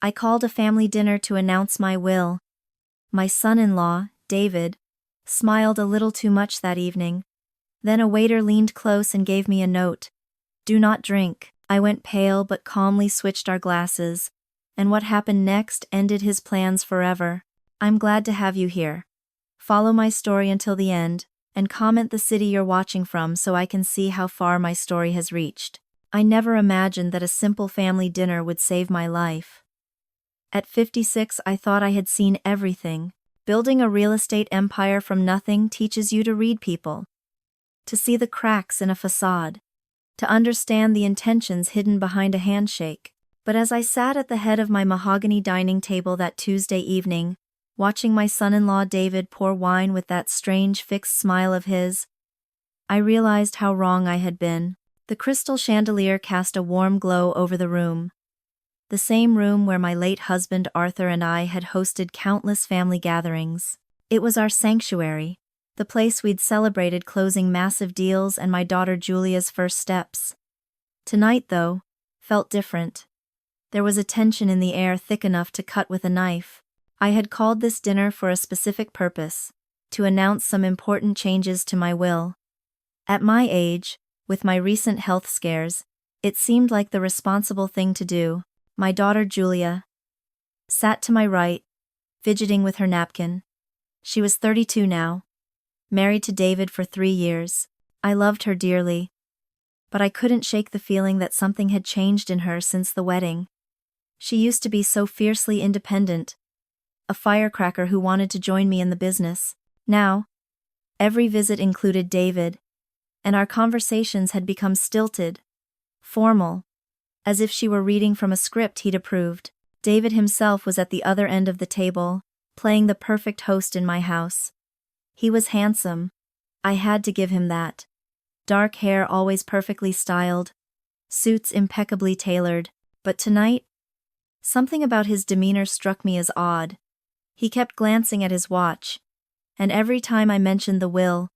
I called a family dinner to announce my will. My son-in-law, David, smiled a little too much that evening. Then a waiter leaned close and gave me a note. Do not drink. I went pale but calmly switched our glasses, and what happened next ended his plans forever. I'm glad to have you here. Follow my story until the end, and comment the city you're watching from so I can see how far my story has reached. I never imagined that a simple family dinner would save my life. At 56, I thought I had seen everything. Building a real estate empire from nothing teaches you to read people, to see the cracks in a facade, to understand the intentions hidden behind a handshake. But as I sat at the head of my mahogany dining table that Tuesday evening, watching my son-in-law David pour wine with that strange fixed smile of his, I realized how wrong I had been. The crystal chandelier cast a warm glow over the room. The same room where my late husband Arthur and I had hosted countless family gatherings. It was our sanctuary, the place we'd celebrated closing massive deals and my daughter Julia's first steps. Tonight, though, felt different. There was a tension in the air thick enough to cut with a knife. I had called this dinner for a specific purpose, to announce some important changes to my will. At my age, with my recent health scares, it seemed like the responsible thing to do. My daughter Julia sat to my right, fidgeting with her napkin. She was 32 now, married to David for 3 years. I loved her dearly, but I couldn't shake the feeling that something had changed in her since the wedding. She used to be so fiercely independent, a firecracker who wanted to join me in the business. Now, every visit included David, and our conversations had become stilted, formal, as if she were reading from a script he'd approved. David himself was at the other end of the table, playing the perfect host in my house. He was handsome. I had to give him that. Dark hair always perfectly styled, suits impeccably tailored, but tonight, something about his demeanor struck me as odd. He kept glancing at his watch, and every time I mentioned the will,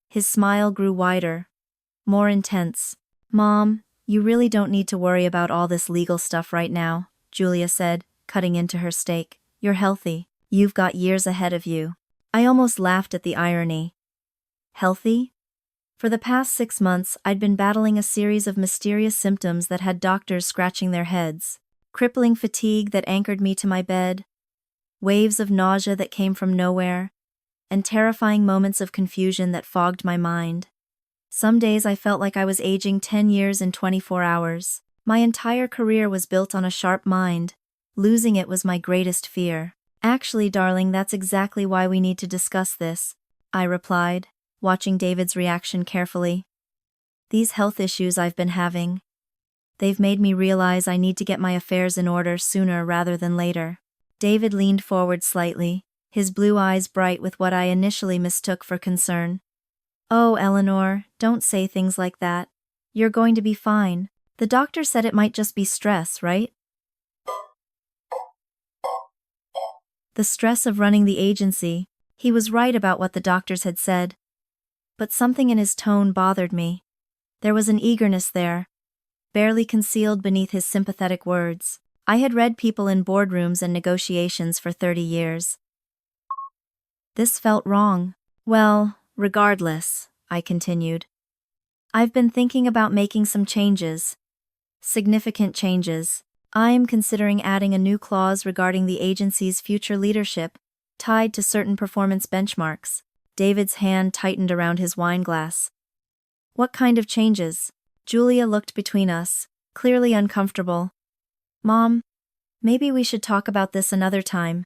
his smile grew wider, more intense. Mom, you really don't need to worry about all this legal stuff right now, Julia said, cutting into her steak. You're healthy. You've got years ahead of you. I almost laughed at the irony. Healthy? For the past 6 months, I'd been battling a series of mysterious symptoms that had doctors scratching their heads. Crippling fatigue that anchored me to my bed, waves of nausea that came from nowhere, and terrifying moments of confusion that fogged my mind. Some days I felt like I was aging 10 years in 24 hours. My entire career was built on a sharp mind. Losing it was my greatest fear. Actually, darling, that's exactly why we need to discuss this, I replied, watching David's reaction carefully. These health issues I've been having, they've made me realize I need to get my affairs in order sooner rather than later. David leaned forward slightly, his blue eyes bright with what I initially mistook for concern. Oh, Eleanor, don't say things like that. You're going to be fine. The doctor said it might just be stress, right? The stress of running the agency. He was right about what the doctors had said. But something in his tone bothered me. There was an eagerness there, barely concealed beneath his sympathetic words. I had read people in boardrooms and negotiations for 30 years. This felt wrong. Well, regardless, I continued, I've been thinking about making some changes. Significant changes. I'm considering adding a new clause regarding the agency's future leadership, tied to certain performance benchmarks. David's hand tightened around his wine glass. What kind of changes? Julia looked between us, clearly uncomfortable. Mom, maybe we should talk about this another time.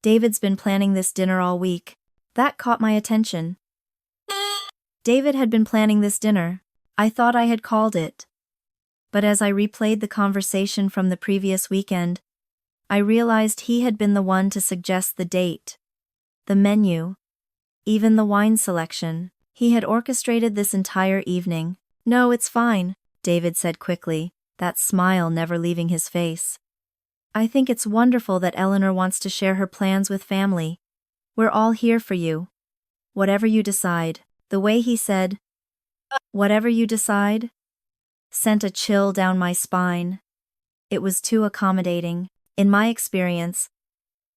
David's been planning this dinner all week. That caught my attention. David had been planning this dinner. I thought I had called it. But as I replayed the conversation from the previous weekend, I realized he had been the one to suggest the date, the menu, even the wine selection. He had orchestrated this entire evening. No, it's fine, David said quickly, that smile never leaving his face. I think it's wonderful that Eleanor wants to share her plans with family. We're all here for you. Whatever you decide. The way he said, whatever you decide, sent a chill down my spine. It was too accommodating. In my experience,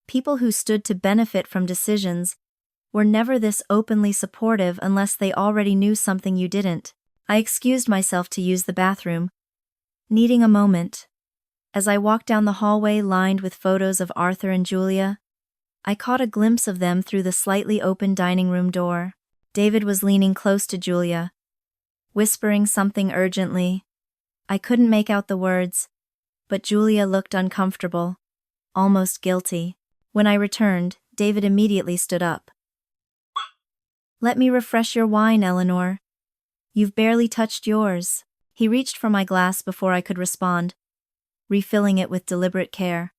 people who stood to benefit from decisions were never this openly supportive unless they already knew something you didn't. I excused myself to use the bathroom, needing a moment. As I walked down the hallway lined with photos of Arthur and Julia, I caught a glimpse of them through the slightly open dining room door. David was leaning close to Julia, whispering something urgently. I couldn't make out the words, but Julia looked uncomfortable, almost guilty. When I returned, David immediately stood up. "Let me refresh your wine, Eleanor. You've barely touched yours." He reached for my glass before I could respond, refilling it with deliberate care.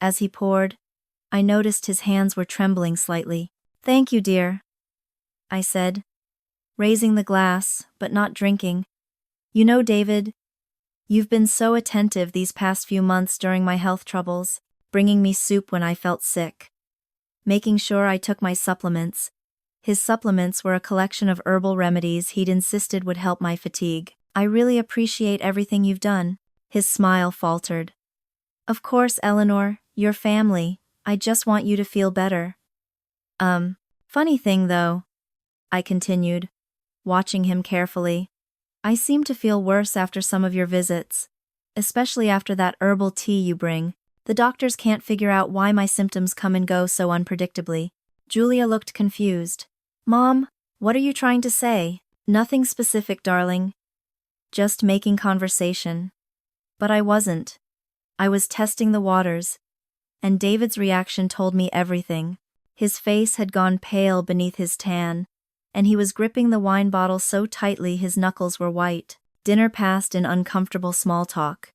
As he poured, I noticed his hands were trembling slightly. "Thank you, dear," I said, raising the glass, but not drinking. "You know, David, you've been so attentive these past few months during my health troubles, bringing me soup when I felt sick, making sure I took my supplements." His supplements were a collection of herbal remedies he'd insisted would help my fatigue. "I really appreciate everything you've done." His smile faltered. "Of course, Eleanor, your family. I just want you to feel better." Funny thing though," I continued, watching him carefully. "I seem to feel worse after some of your visits, especially after that herbal tea you bring. The doctors can't figure out why my symptoms come and go so unpredictably." Julia looked confused. "Mom, what are you trying to say?" "Nothing specific, darling. Just making conversation." But I wasn't. I was testing the waters, and David's reaction told me everything. His face had gone pale beneath his tan, and he was gripping the wine bottle so tightly his knuckles were white. Dinner passed in uncomfortable small talk.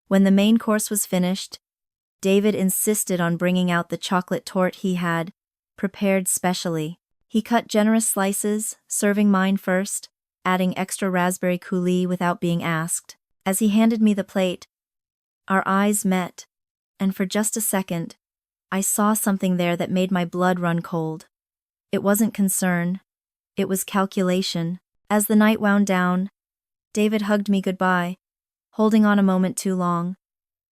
When the main course was finished, David insisted on bringing out the chocolate torte he had prepared specially. He cut generous slices, serving mine first, adding extra raspberry coulis without being asked. As he handed me the plate, our eyes met, and for just a second, I saw something there that made my blood run cold. It wasn't concern, it was calculation. As the night wound down, David hugged me goodbye, holding on a moment too long.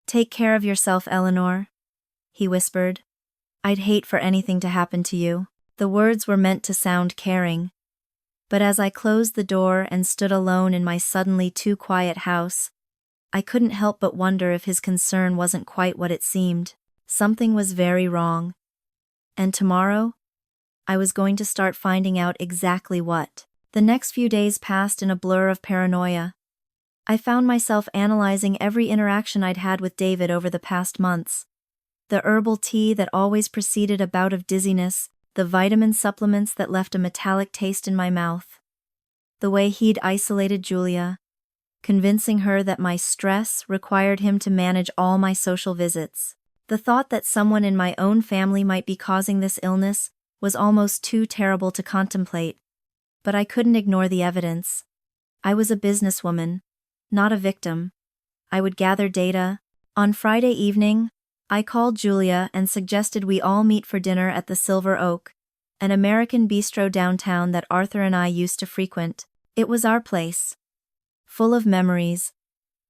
"Take care of yourself, Eleanor," he whispered. "I'd hate for anything to happen to you." The words were meant to sound caring, but as I closed the door and stood alone in my suddenly too quiet house, I couldn't help but wonder if his concern wasn't quite what it seemed. Something was very wrong. And tomorrow, I was going to start finding out exactly what. The next few days passed in a blur of paranoia. I found myself analyzing every interaction I'd had with David over the past months. The herbal tea that always preceded a bout of dizziness, the vitamin supplements that left a metallic taste in my mouth. The way he'd isolated Julia, convincing her that my stress required him to manage all my social visits. The thought that someone in my own family might be causing this illness was almost too terrible to contemplate. But I couldn't ignore the evidence. I was a businesswoman, not a victim. I would gather data. On Friday evening, I called Julia and suggested we all meet for dinner at the Silver Oak, an American bistro downtown that Arthur and I used to frequent. It was our place, full of memories,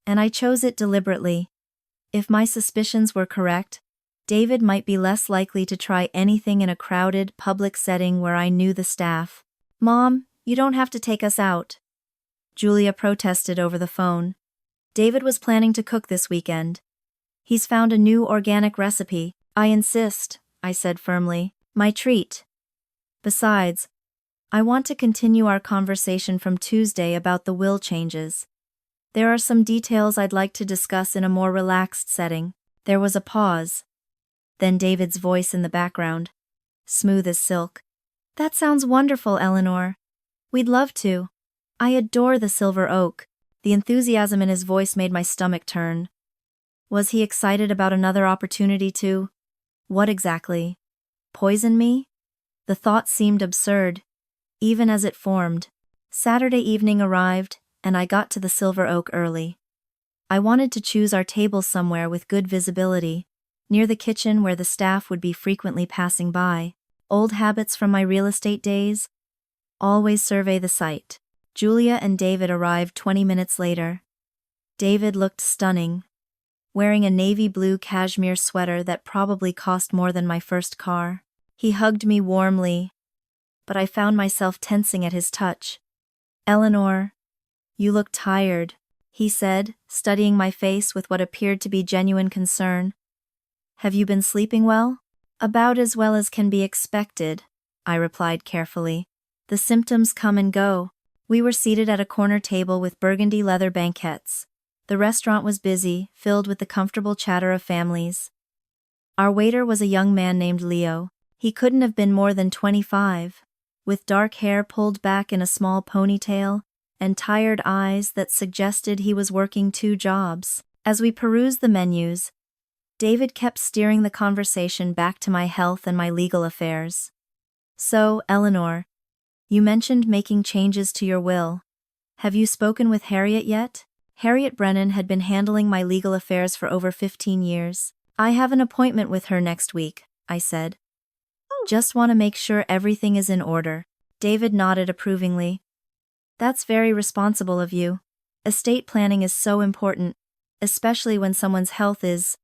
and I chose it deliberately. If my suspicions were correct, David might be less likely to try anything in a crowded, public setting where I knew the staff. "Mom, you don't have to take us out," Julia protested over the phone. "David was planning to cook this weekend. He's found a new organic recipe." "I insist," I said firmly. "My treat. Besides, I want to continue our conversation from Tuesday about the will changes. There are some details I'd like to discuss in a more relaxed setting." There was a pause. Then David's voice in the background, smooth as silk. "That sounds wonderful, Eleanor. We'd love to. I adore the Silver Oak." The enthusiasm in his voice made my stomach turn. Was he excited about another opportunity to— what exactly? Poison me? The thought seemed absurd, even as it formed. Saturday evening arrived, and I got to the Silver Oak early. I wanted to choose our table somewhere with good visibility, near the kitchen where the staff would be frequently passing by. Old habits from my real estate days? Always survey the site. Julia and David arrived 20 minutes later. David looked stunning, wearing a navy blue cashmere sweater that probably cost more than my first car. He hugged me warmly, but I found myself tensing at his touch. "Eleanor, you look tired," he said, studying my face with what appeared to be genuine concern. "Have you been sleeping well?" "About as well as can be expected," I replied carefully. "The symptoms come and go." We were seated at a corner table with burgundy leather banquettes. The restaurant was busy, filled with the comfortable chatter of families. Our waiter was a young man named Leo. He couldn't have been more than 25, with dark hair pulled back in a small ponytail, and tired eyes that suggested he was working 2 jobs. As we perused the menus, David kept steering the conversation back to my health and my legal affairs. "So, Eleanor, you mentioned making changes to your will. Have you spoken with Harriet yet?" Harriet Brennan had been handling my legal affairs for over 15 years. "I have an appointment with her next week," I said. "Just want to make sure everything is in order." David nodded approvingly. "That's very responsible of you. Estate planning is so important, especially when someone's health is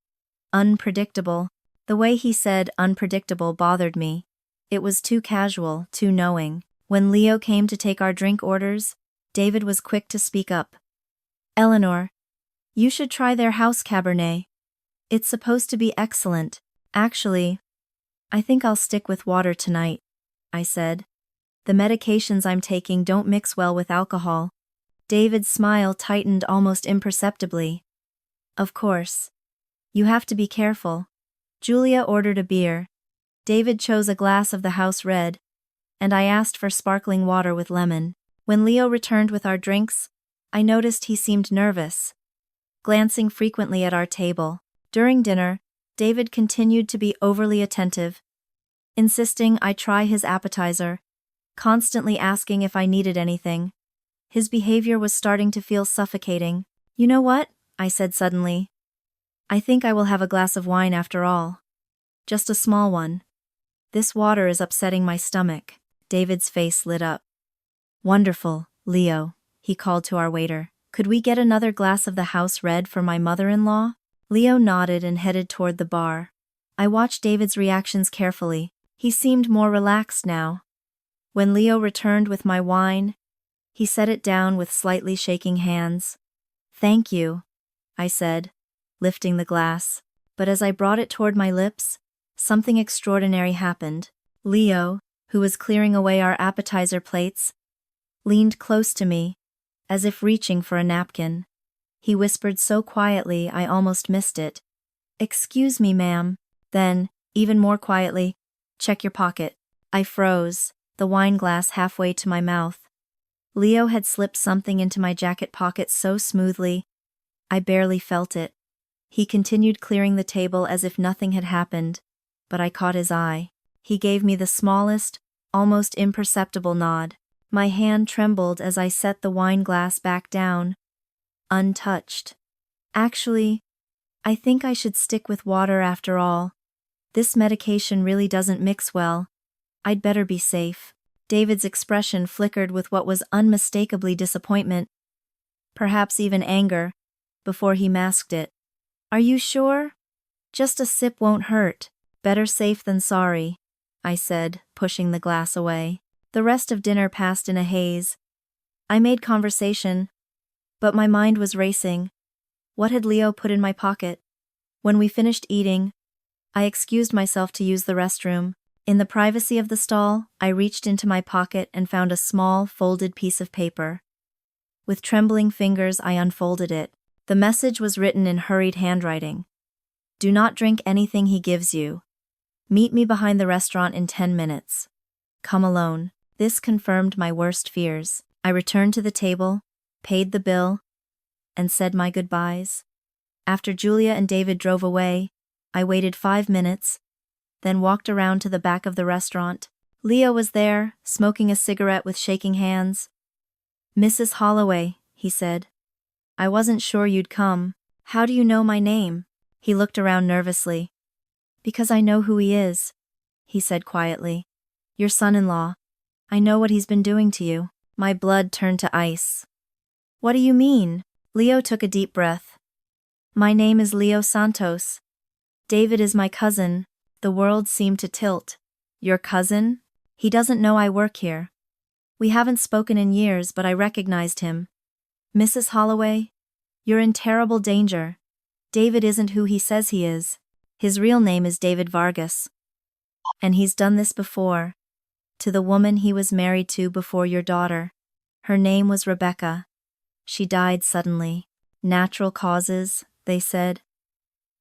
unpredictable." The way he said unpredictable bothered me. It was too casual, too knowing. When Leo came to take our drink orders, David was quick to speak up. "Eleanor, you should try their house Cabernet. It's supposed to be excellent." "Actually, I think I'll stick with water tonight," I said. "The medications I'm taking don't mix well with alcohol." David's smile tightened almost imperceptibly. "Of course. You have to be careful." Julia ordered a beer. David chose a glass of the house red, and I asked for sparkling water with lemon. When Leo returned with our drinks, I noticed he seemed nervous, glancing frequently at our table. During dinner, David continued to be overly attentive, insisting I try his appetizer, constantly asking if I needed anything. His behavior was starting to feel suffocating. "You know what?" I said suddenly. "I think I will have a glass of wine after all. Just a small one. This water is upsetting my stomach." David's face lit up. "Wonderful, Leo," he called to our waiter. "Could we get another glass of the house red for my mother-in-law?" Leo nodded and headed toward the bar. I watched David's reactions carefully. He seemed more relaxed now. When Leo returned with my wine, he set it down with slightly shaking hands. "Thank you," I said, lifting the glass. But as I brought it toward my lips, something extraordinary happened. Leo, who was clearing away our appetizer plates, leaned close to me, as if reaching for a napkin. He whispered so quietly I almost missed it. "Excuse me, ma'am." Then, even more quietly, "Check your pocket." I froze, the wine glass halfway to my mouth. Leo had slipped something into my jacket pocket so smoothly, I barely felt it. He continued clearing the table as if nothing had happened, but I caught his eye. He gave me the smallest, almost imperceptible nod. My hand trembled as I set the wine glass back down, untouched. "Actually, I think I should stick with water after all. This medication really doesn't mix well. I'd better be safe." David's expression flickered with what was unmistakably disappointment, perhaps even anger, before he masked it. "Are you sure? Just a sip won't hurt." "Better safe than sorry," I said, pushing the glass away. The rest of dinner passed in a haze. I made conversation, but my mind was racing. What had Leo put in my pocket? When we finished eating, I excused myself to use the restroom. In the privacy of the stall, I reached into my pocket and found a small, folded piece of paper. With trembling fingers, I unfolded it. The message was written in hurried handwriting. "Do not drink anything he gives you. Meet me behind the restaurant in 10 minutes. Come alone." This confirmed my worst fears. I returned to the table, paid the bill, and said my goodbyes. After Julia and David drove away, I waited 5 minutes, then walked around to the back of the restaurant. Leo was there, smoking a cigarette with shaking hands. "Mrs. Holloway," he said. "I wasn't sure you'd come. How do you know my name?" He looked around nervously. "Because I know who he is," he said quietly. "Your son-in-law. I know what he's been doing to you." My blood turned to ice. "What do you mean?" Leo took a deep breath. My name is Leo Santos. David is my cousin. The world seemed to tilt. Your cousin? He doesn't know I work here. We haven't spoken in years, but I recognized him. Mrs. Holloway? You're in terrible danger. David isn't who he says he is. His real name is David Vargas. And he's done this before. To the woman he was married to before your daughter. Her name was Rebecca. She died suddenly. Natural causes, they said.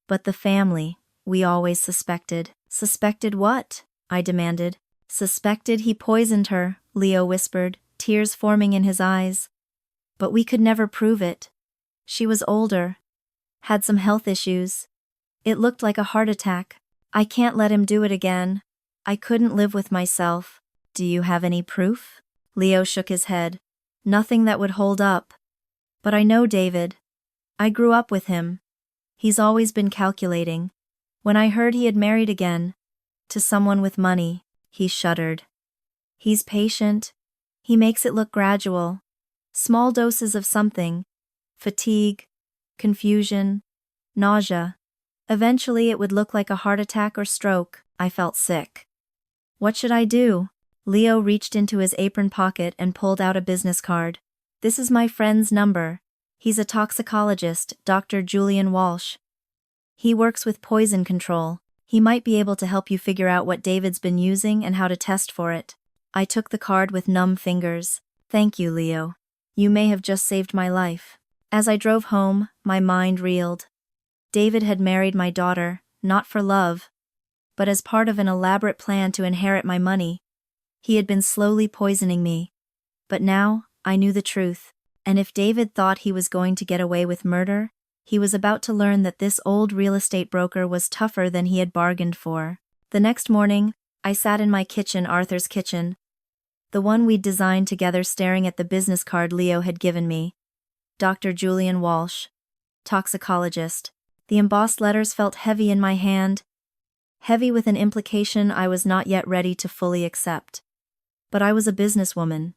But the family, we always suspected. Suspected what? I demanded. Suspected he poisoned her, Leo whispered, tears forming in his eyes. But we could never prove it. She was older. Had some health issues. It looked like a heart attack. I can't let him do it again. I couldn't live with myself. Do you have any proof? Leo shook his head. Nothing that would hold up. But I know David. I grew up with him. He's always been calculating. When I heard he had married again, to someone with money, he shuddered. He's patient. He makes it look gradual. Small doses of something. Fatigue, confusion, nausea. Eventually it would look like a heart attack or stroke. I felt sick. What should I do? Leo reached into his apron pocket and pulled out a business card. This is my friend's number. He's a toxicologist, Dr. Julian Walsh. He works with poison control. He might be able to help you figure out what David's been using and how to test for it. I took the card with numb fingers. Thank you, Leo. You may have just saved my life. As I drove home, my mind reeled. David had married my daughter, not for love, but as part of an elaborate plan to inherit my money. He had been slowly poisoning me. But now, I knew the truth, and if David thought he was going to get away with murder, he was about to learn that this old real estate broker was tougher than he had bargained for. The next morning, I sat in my kitchen, Arthur's kitchen, the one we'd designed together, staring at the business card Leo had given me. Dr. Julian Walsh, toxicologist. The embossed letters felt heavy in my hand, heavy with an implication I was not yet ready to fully accept. But I was a businesswoman.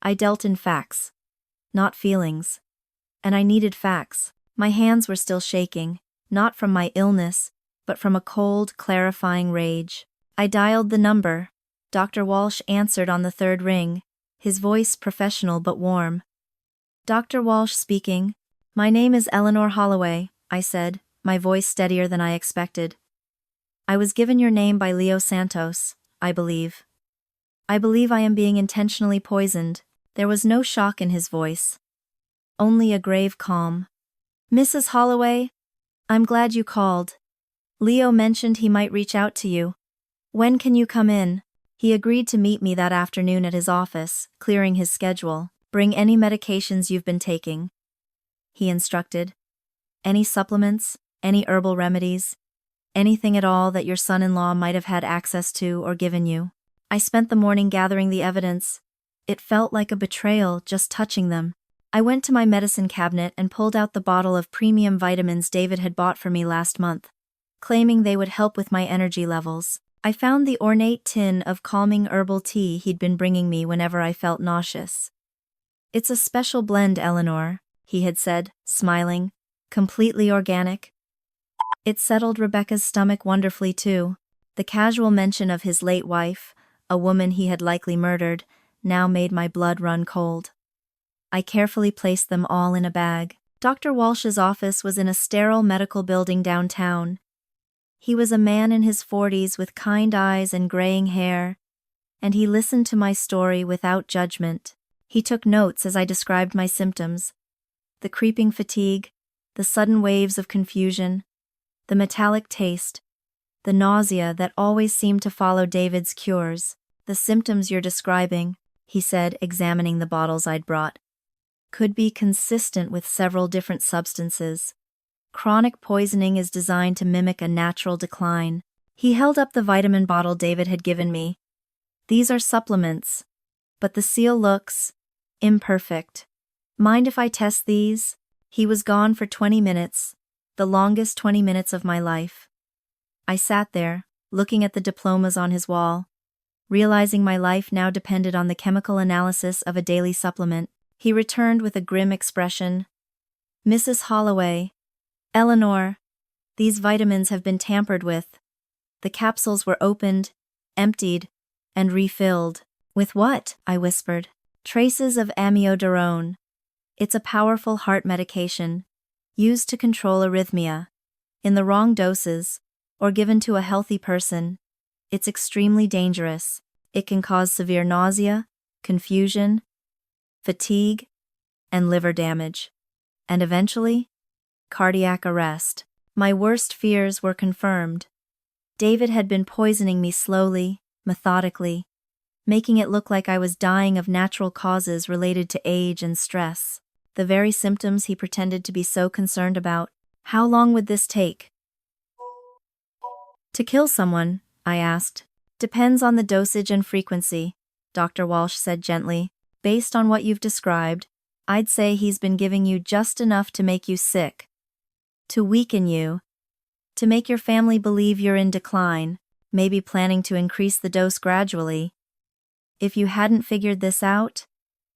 I dealt in facts, not feelings. And I needed facts. My hands were still shaking, not from my illness, but from a cold, clarifying rage. I dialed the number. Dr. Walsh answered on the third ring, his voice professional but warm. Dr. Walsh speaking. My name is Eleanor Holloway, I said, my voice steadier than I expected. I was given your name by Leo Santos, I believe. I believe I am being intentionally poisoned. There was no shock in his voice. Only a grave calm. Mrs. Holloway, I'm glad you called. Leo mentioned he might reach out to you. When can you come in? He agreed to meet me that afternoon at his office, clearing his schedule. Bring any medications you've been taking, he instructed. Any supplements, any herbal remedies, anything at all that your son-in-law might have had access to or given you. I spent the morning gathering the evidence. It felt like a betrayal just touching them. I went to my medicine cabinet and pulled out the bottle of premium vitamins David had bought for me last month, claiming they would help with my energy levels. I found the ornate tin of calming herbal tea he'd been bringing me whenever I felt nauseous. It's a special blend, Eleanor, he had said, smiling. Completely organic. It settled Rebecca's stomach wonderfully too. The casual mention of his late wife, a woman he had likely murdered, now made my blood run cold. I carefully placed them all in a bag. Dr. Walsh's office was in a sterile medical building downtown. He was a man in his 40s with kind eyes and graying hair, and he listened to my story without judgment. He took notes as I described my symptoms. The creeping fatigue, the sudden waves of confusion, the metallic taste, the nausea that always seemed to follow David's cures. The symptoms you're describing, he said, examining the bottles I'd brought, could be consistent with several different substances. Chronic poisoning is designed to mimic a natural decline. He held up the vitamin bottle David had given me. These are supplements, but the seal looks imperfect. Mind if I test these? He was gone for 20 minutes, the longest 20 minutes of my life. I sat there, looking at the diplomas on his wall, realizing my life now depended on the chemical analysis of a daily supplement. He returned with a grim expression. Mrs. Holloway, Eleanor, these vitamins have been tampered with. The capsules were opened, emptied, and refilled. With what? I whispered. Traces of amiodarone. It's a powerful heart medication, used to control arrhythmia. In the wrong doses, or given to a healthy person, it's extremely dangerous. It can cause severe nausea, confusion, fatigue, and liver damage. And eventually, cardiac arrest. My worst fears were confirmed. David had been poisoning me slowly, methodically, making it look like I was dying of natural causes related to age and stress. The very symptoms he pretended to be so concerned about. How long would this take? To kill someone, I asked. Depends on the dosage and frequency, Dr. Walsh said gently. Based on what you've described, I'd say he's been giving you just enough to make you sick. To weaken you. To make your family believe you're in decline, maybe planning to increase the dose gradually. If you hadn't figured this out,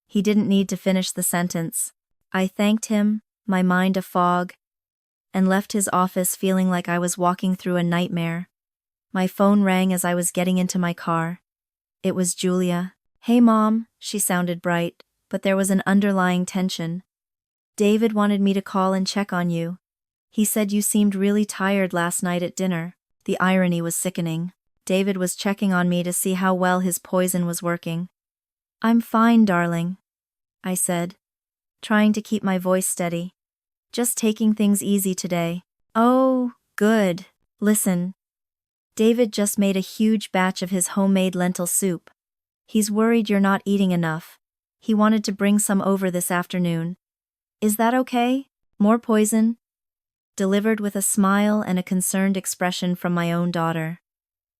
he didn't need to finish the sentence. I thanked him, my mind a fog, and left his office feeling like I was walking through a nightmare. My phone rang as I was getting into my car. It was Julia. Hey Mom, she sounded bright, but there was an underlying tension. David wanted me to call and check on you. He said you seemed really tired last night at dinner. The irony was sickening. David was checking on me to see how well his poison was working. I'm fine, darling, I said, trying to keep my voice steady. Just taking things easy today. Oh, good. Listen. David just made a huge batch of his homemade lentil soup. He's worried you're not eating enough. He wanted to bring some over this afternoon. Is that okay? More poison? Delivered with a smile and a concerned expression from my own daughter.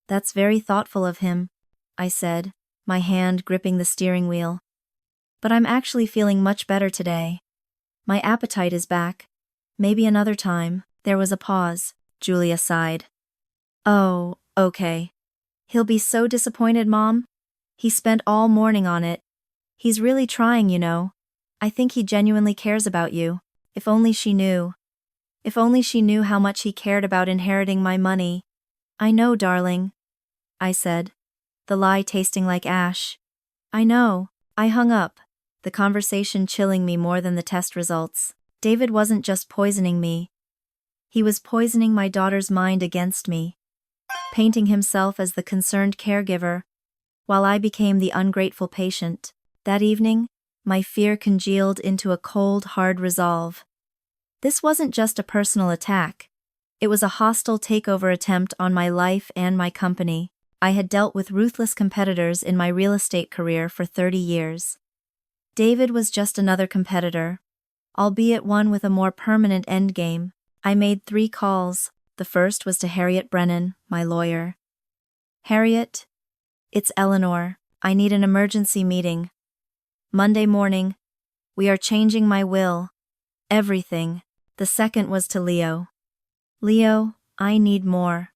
That's very thoughtful of him, I said, my hand gripping the steering wheel. But I'm actually feeling much better today. My appetite is back. Maybe another time. There was a pause. Julia sighed. Oh, okay. He'll be so disappointed, Mom. He spent all morning on it. He's really trying, you know. I think he genuinely cares about you. If only she knew. If only she knew how much he cared about inheriting my money. I know, darling, I said, the lie tasting like ash. I know. I hung up, the conversation chilling me more than the test results. David wasn't just poisoning me. He was poisoning my daughter's mind against me, painting himself as the concerned caregiver, while I became the ungrateful patient. That evening, my fear congealed into a cold, hard resolve. This wasn't just a personal attack. It was a hostile takeover attempt on my life and my company. I had dealt with ruthless competitors in my real estate career for 30 years. David was just another competitor, albeit one with a more permanent endgame. I made 3 calls. The first was to Harriet Brennan, my lawyer. Harriet, it's Eleanor. I need an emergency meeting. Monday morning. We are changing my will. Everything. The second was to Leo. Leo, I need more,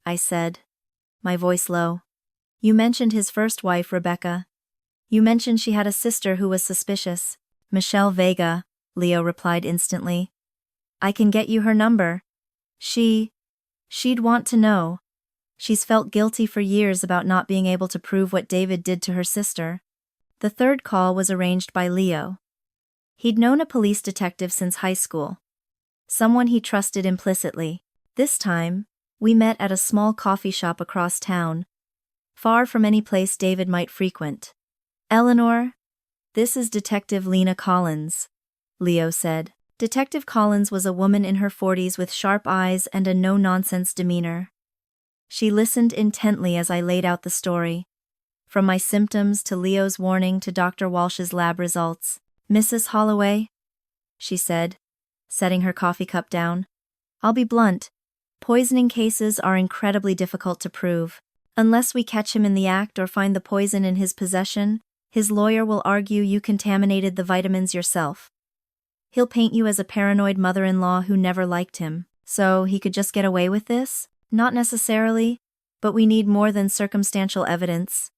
I said, my voice low. You mentioned his first wife, Rebecca. You mentioned she had a sister who was suspicious. Michelle Vega, Leo replied instantly. I can get you her number. She'd want to know. She's felt guilty for years about not being able to prove what David did to her sister. The third call was arranged by Leo. He'd known a police detective since high school. Someone he trusted implicitly. This time, we met at a small coffee shop across town, far from any place David might frequent. Eleanor, this is Detective Lena Collins, Leo said. Detective Collins was a woman in her 40s with sharp eyes and a no-nonsense demeanor. She listened intently as I laid out the story, from my symptoms to Leo's warning to Dr. Walsh's lab results. Mrs. Holloway, she said, setting her coffee cup down. I'll be blunt. Poisoning cases are incredibly difficult to prove. Unless we catch him in the act or find the poison in his possession, his lawyer will argue you contaminated the vitamins yourself. He'll paint you as a paranoid mother-in-law who never liked him. So he could just get away with this? Not necessarily, but we need more than circumstantial evidence.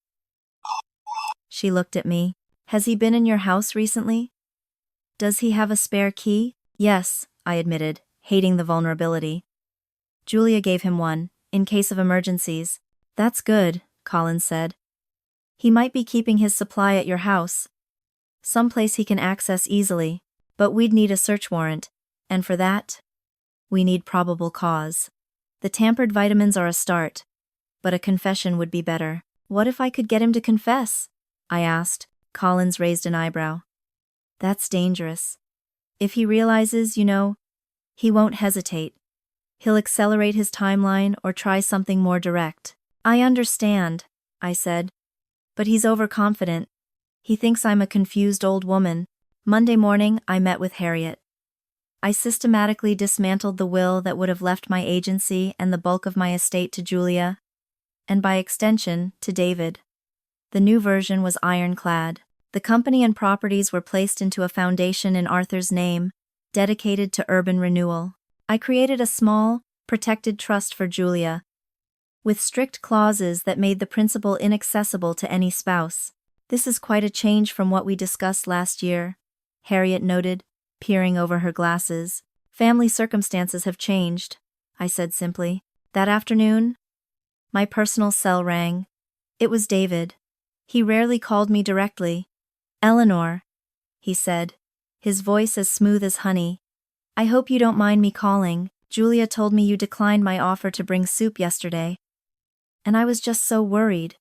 She looked at me. Has he been in your house recently? Does he have a spare key? Yes, I admitted, hating the vulnerability. Julia gave him one, in case of emergencies. That's good, Collins said. He might be keeping his supply at your house. Someplace he can access easily, but we'd need a search warrant, and for that, we need probable cause. The tampered vitamins are a start, but a confession would be better. What if I could get him to confess? I asked. Collins raised an eyebrow. That's dangerous. If he realizes, he won't hesitate. He'll accelerate his timeline or try something more direct. I understand, I said. But he's overconfident. He thinks I'm a confused old woman. Monday morning, I met with Harriet. I systematically dismantled the will that would have left my agency and the bulk of my estate to Julia, and by extension, to David. The new version was ironclad. The company and properties were placed into a foundation in Arthur's name, dedicated to urban renewal. I created a small, protected trust for Julia, with strict clauses that made the principal inaccessible to any spouse. This is quite a change from what we discussed last year, Harriet noted, peering over her glasses. Family circumstances have changed, I said simply. That afternoon, my personal cell rang. It was David. He rarely called me directly. Eleanor, he said, his voice as smooth as honey. I hope you don't mind me calling. Julia told me you declined my offer to bring soup yesterday. And I was just so worried.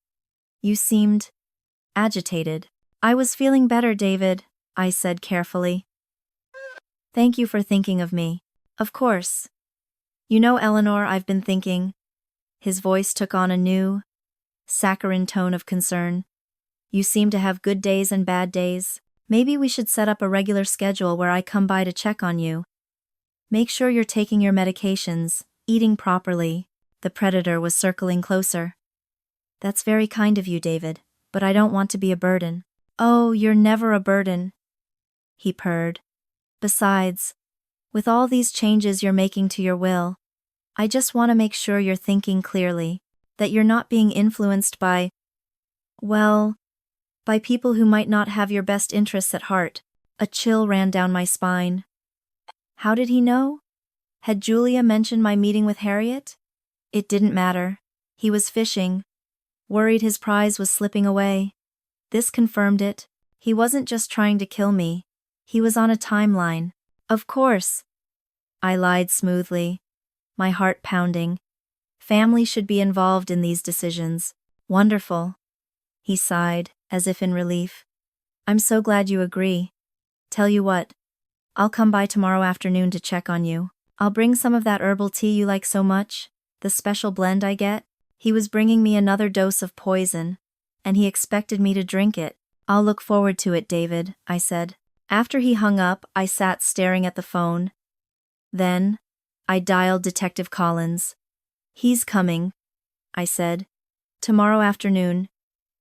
You seemed agitated. I was feeling better, David, I said carefully. Thank you for thinking of me. Of course. Eleanor, I've been thinking. His voice took on a new, saccharine tone of concern. You seem to have good days and bad days. Maybe we should set up a regular schedule where I come by to check on you. Make sure you're taking your medications, eating properly. The predator was circling closer. That's very kind of you, David, but I don't want to be a burden. Oh, you're never a burden, he purred. Besides, with all these changes you're making to your will, I just want to make sure you're thinking clearly, that you're not being influenced by people who might not have your best interests at heart. A chill ran down my spine. How did he know? Had Julia mentioned my meeting with Harriet? It didn't matter. He was fishing, worried his prize was slipping away. This confirmed it. He wasn't just trying to kill me. He was on a timeline. Of course, I lied smoothly, my heart pounding. Family should be involved in these decisions. Wonderful, he sighed, as if in relief. I'm so glad you agree. Tell you what, I'll come by tomorrow afternoon to check on you. I'll bring some of that herbal tea you like so much, the special blend I get. He was bringing me another dose of poison, and he expected me to drink it. I'll look forward to it, David, I said. After he hung up, I sat staring at the phone. Then, I dialed Detective Collins. He's coming, I said. Tomorrow afternoon.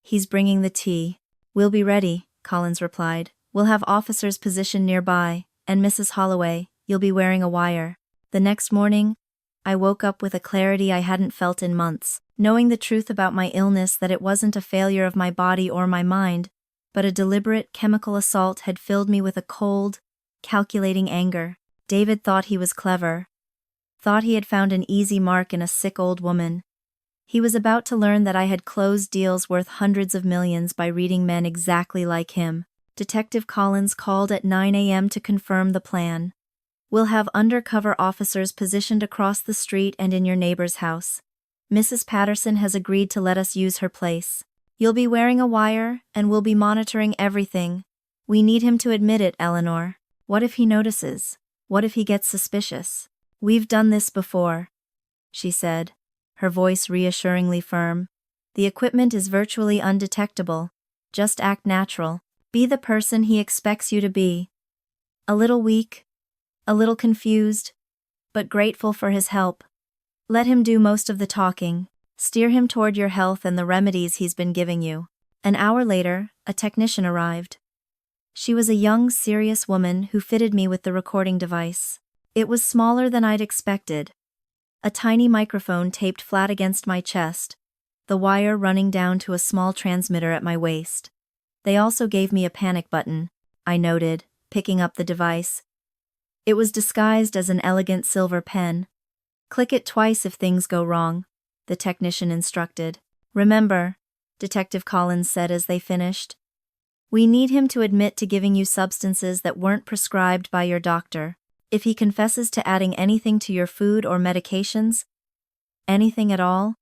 He's bringing the tea. We'll be ready, Collins replied. We'll have officers positioned nearby, and Mrs. Holloway, you'll be wearing a wire. The next morning, I woke up with a clarity I hadn't felt in months, knowing the truth about my illness, that it wasn't a failure of my body or my mind, but a deliberate chemical assault had filled me with a cold, calculating anger. David thought he was clever, thought he had found an easy mark in a sick old woman. He was about to learn that I had closed deals worth hundreds of millions by reading men exactly like him. Detective Collins called at 9 a.m. to confirm the plan. We'll have undercover officers positioned across the street and in your neighbor's house. Mrs. Patterson has agreed to let us use her place. You'll be wearing a wire, and we'll be monitoring everything. We need him to admit it, Eleanor. What if he notices? What if he gets suspicious? We've done this before, she said, her voice reassuringly firm. The equipment is virtually undetectable. Just act natural. Be the person he expects you to be. A little weak, a little confused, but grateful for his help. Let him do most of the talking. Steer him toward your health and the remedies he's been giving you. An hour later, a technician arrived. She was a young, serious woman who fitted me with the recording device. It was smaller than I'd expected. A tiny microphone taped flat against my chest, the wire running down to a small transmitter at my waist. They also gave me a panic button, I noted, picking up the device. It was disguised as an elegant silver pen. Click it twice if things go wrong, the technician instructed. Remember, Detective Collins said as they finished. We need him to admit to giving you substances that weren't prescribed by your doctor. If he confesses to adding anything to your food or medications, anything at all,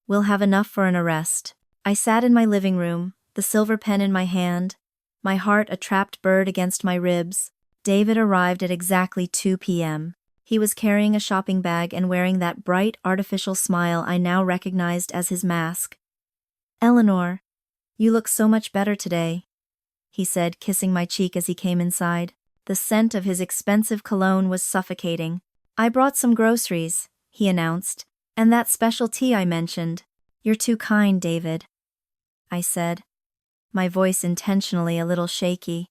we'll have enough for an arrest. I sat in my living room, the silver pen in my hand, my heart a trapped bird against my ribs. David arrived at exactly 2 p.m. He was carrying a shopping bag and wearing that bright, artificial smile I now recognized as his mask. Eleanor, you look so much better today, he said, kissing my cheek as he came inside. The scent of his expensive cologne was suffocating. I brought some groceries, he announced, and that special tea I mentioned. You're too kind, David, I said, my voice intentionally a little shaky.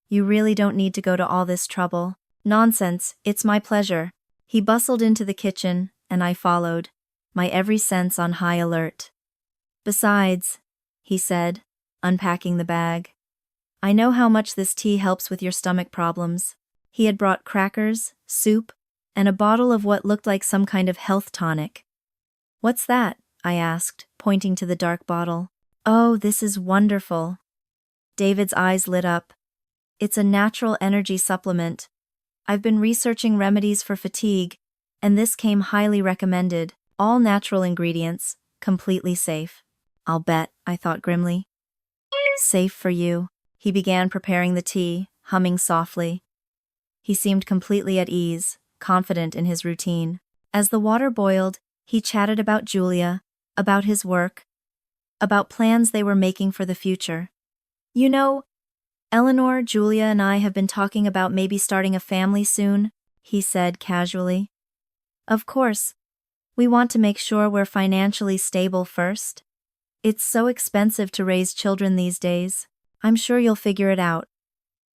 You really don't need to go to all this trouble. Nonsense, it's my pleasure. He bustled into the kitchen, and I followed, my every sense on high alert. Besides, he said, unpacking the bag, I know how much this tea helps with your stomach problems. He had brought crackers, soup, and a bottle of what looked like some kind of health tonic. What's that? I asked, pointing to the dark bottle. Oh, this is wonderful. David's eyes lit up. It's a natural energy supplement. I've been researching remedies for fatigue, and this came highly recommended. All natural ingredients, completely safe. I'll bet, I thought grimly. Safe for you. He began preparing the tea, humming softly. He seemed completely at ease, confident in his routine. As the water boiled, he chatted about Julia, about his work, about plans they were making for the future. You know, Eleanor, Julia, and I have been talking about maybe starting a family soon, he said casually. Of course, we want to make sure we're financially stable first. It's so expensive to raise children these days. I'm sure you'll figure it out,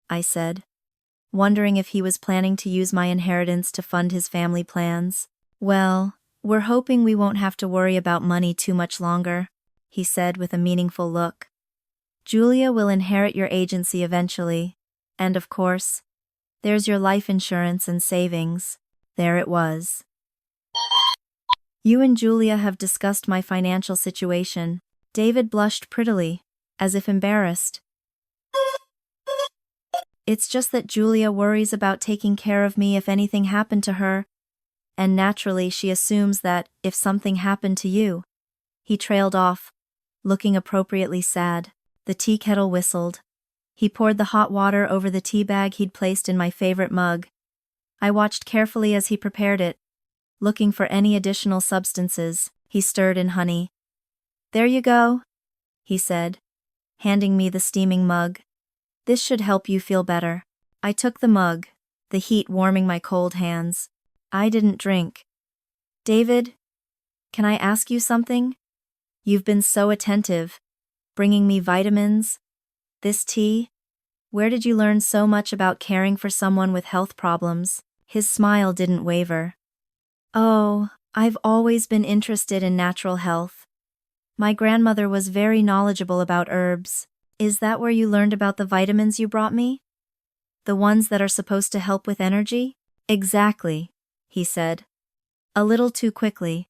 I said, wondering if he was planning to use my inheritance to fund his family plans. Well, we're hoping we won't have to worry about money too much longer, he said with a meaningful look. Julia will inherit your agency eventually, and of course, there's your life insurance and savings. There it was. You and Julia have discussed my financial situation. David blushed prettily, as if embarrassed. It's just that Julia worries about taking care of me if anything happened to her, and naturally she assumes that if something happened to you. He trailed off, looking appropriately sad. The tea kettle whistled. He poured the hot water over the tea bag he'd placed in my favorite mug. I watched carefully as he prepared it, looking for any additional substances. He stirred in honey. There you go, he said, handing me the steaming mug. This should help you feel better. I took the mug, the heat warming my cold hands. I didn't drink. David, can I ask you something? You've been so attentive, bringing me vitamins, this tea. Where did you learn so much about caring for someone with health problems? His smile didn't waver. Oh, I've always been interested in natural health. My grandmother was very knowledgeable about herbs. Is that where you learned about the vitamins you brought me? The ones that are supposed to help with energy? Exactly, he said. A little too quickly.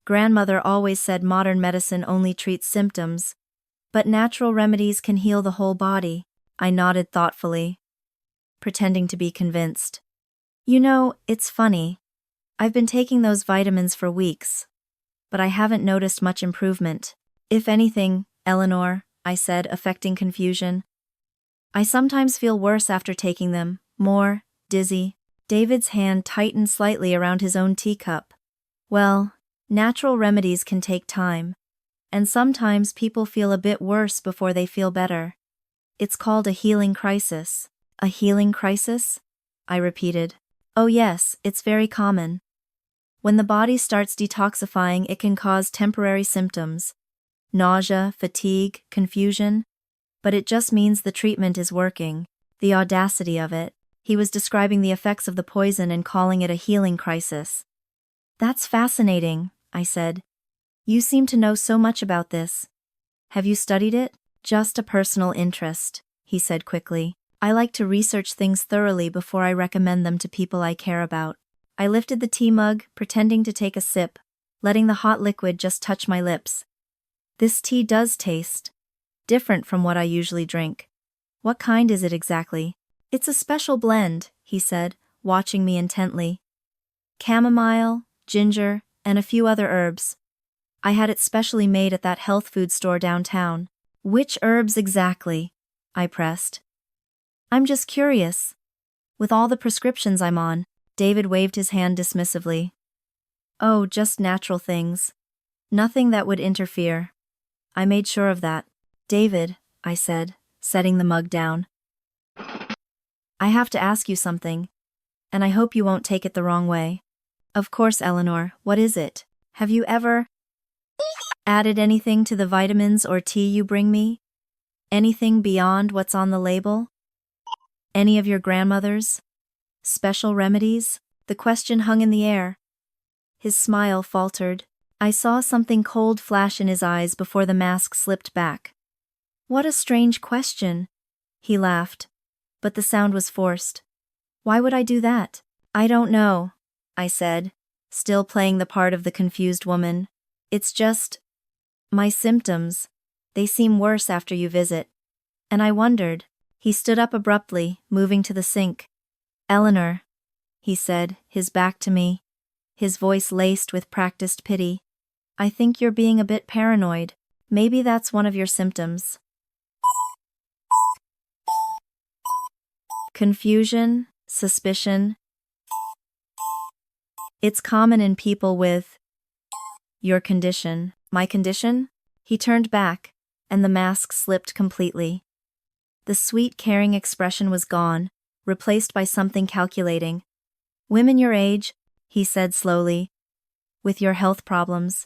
Grandmother always said modern medicine only treats symptoms, but natural remedies can heal the whole body. I nodded thoughtfully, pretending to be convinced. You know, it's funny. I've been taking those vitamins for weeks, but I haven't noticed much improvement. If anything, Eleanor, I said, affecting confusion. I sometimes feel worse after taking them, more dizzy. David's hand tightened slightly around his own teacup. Well, natural remedies can take time, and sometimes people feel a bit worse before they feel better. It's called a healing crisis. A healing crisis? I repeated. Oh yes, it's very common. When the body starts detoxifying, it can cause temporary symptoms. Nausea, fatigue, confusion. But it just means the treatment is working. The audacity of it. He was describing the effects of the poison and calling it a healing crisis. That's fascinating, I said. You seem to know so much about this. Have you studied it? Just a personal interest, he said quickly. I like to research things thoroughly before I recommend them to people I care about. I lifted the tea mug, pretending to take a sip, letting the hot liquid just touch my lips. This tea does taste different from what I usually drink. What kind is it exactly? It's a special blend, he said, watching me intently. Chamomile, ginger, and a few other herbs. I had it specially made at that health food store downtown. Which herbs exactly? I pressed. I'm just curious. With all the prescriptions I'm on, David waved his hand dismissively. Oh, just natural things. Nothing that would interfere. I made sure of that. David, I said, setting the mug down. I have to ask you something, and I hope you won't take it the wrong way. Of course, Eleanor, what is it? Have you ever added anything to the vitamins or tea you bring me? Anything beyond what's on the label? Any of your grandmother's special remedies? The question hung in the air. His smile faltered. I saw something cold flash in his eyes before the mask slipped back. What a strange question. He laughed, but the sound was forced. Why would I do that? I don't know, I said, still playing the part of the confused woman. It's just my symptoms. They seem worse after you visit. And I wondered. He stood up abruptly, moving to the sink. Eleanor, he said, his back to me, his voice laced with practiced pity. I think you're being a bit paranoid. Maybe that's one of your symptoms. Confusion, suspicion. It's common in people with your condition. My condition? He turned back, and the mask slipped completely. The sweet, caring expression was gone, replaced by something calculating. Women your age, he said slowly, with your health problems,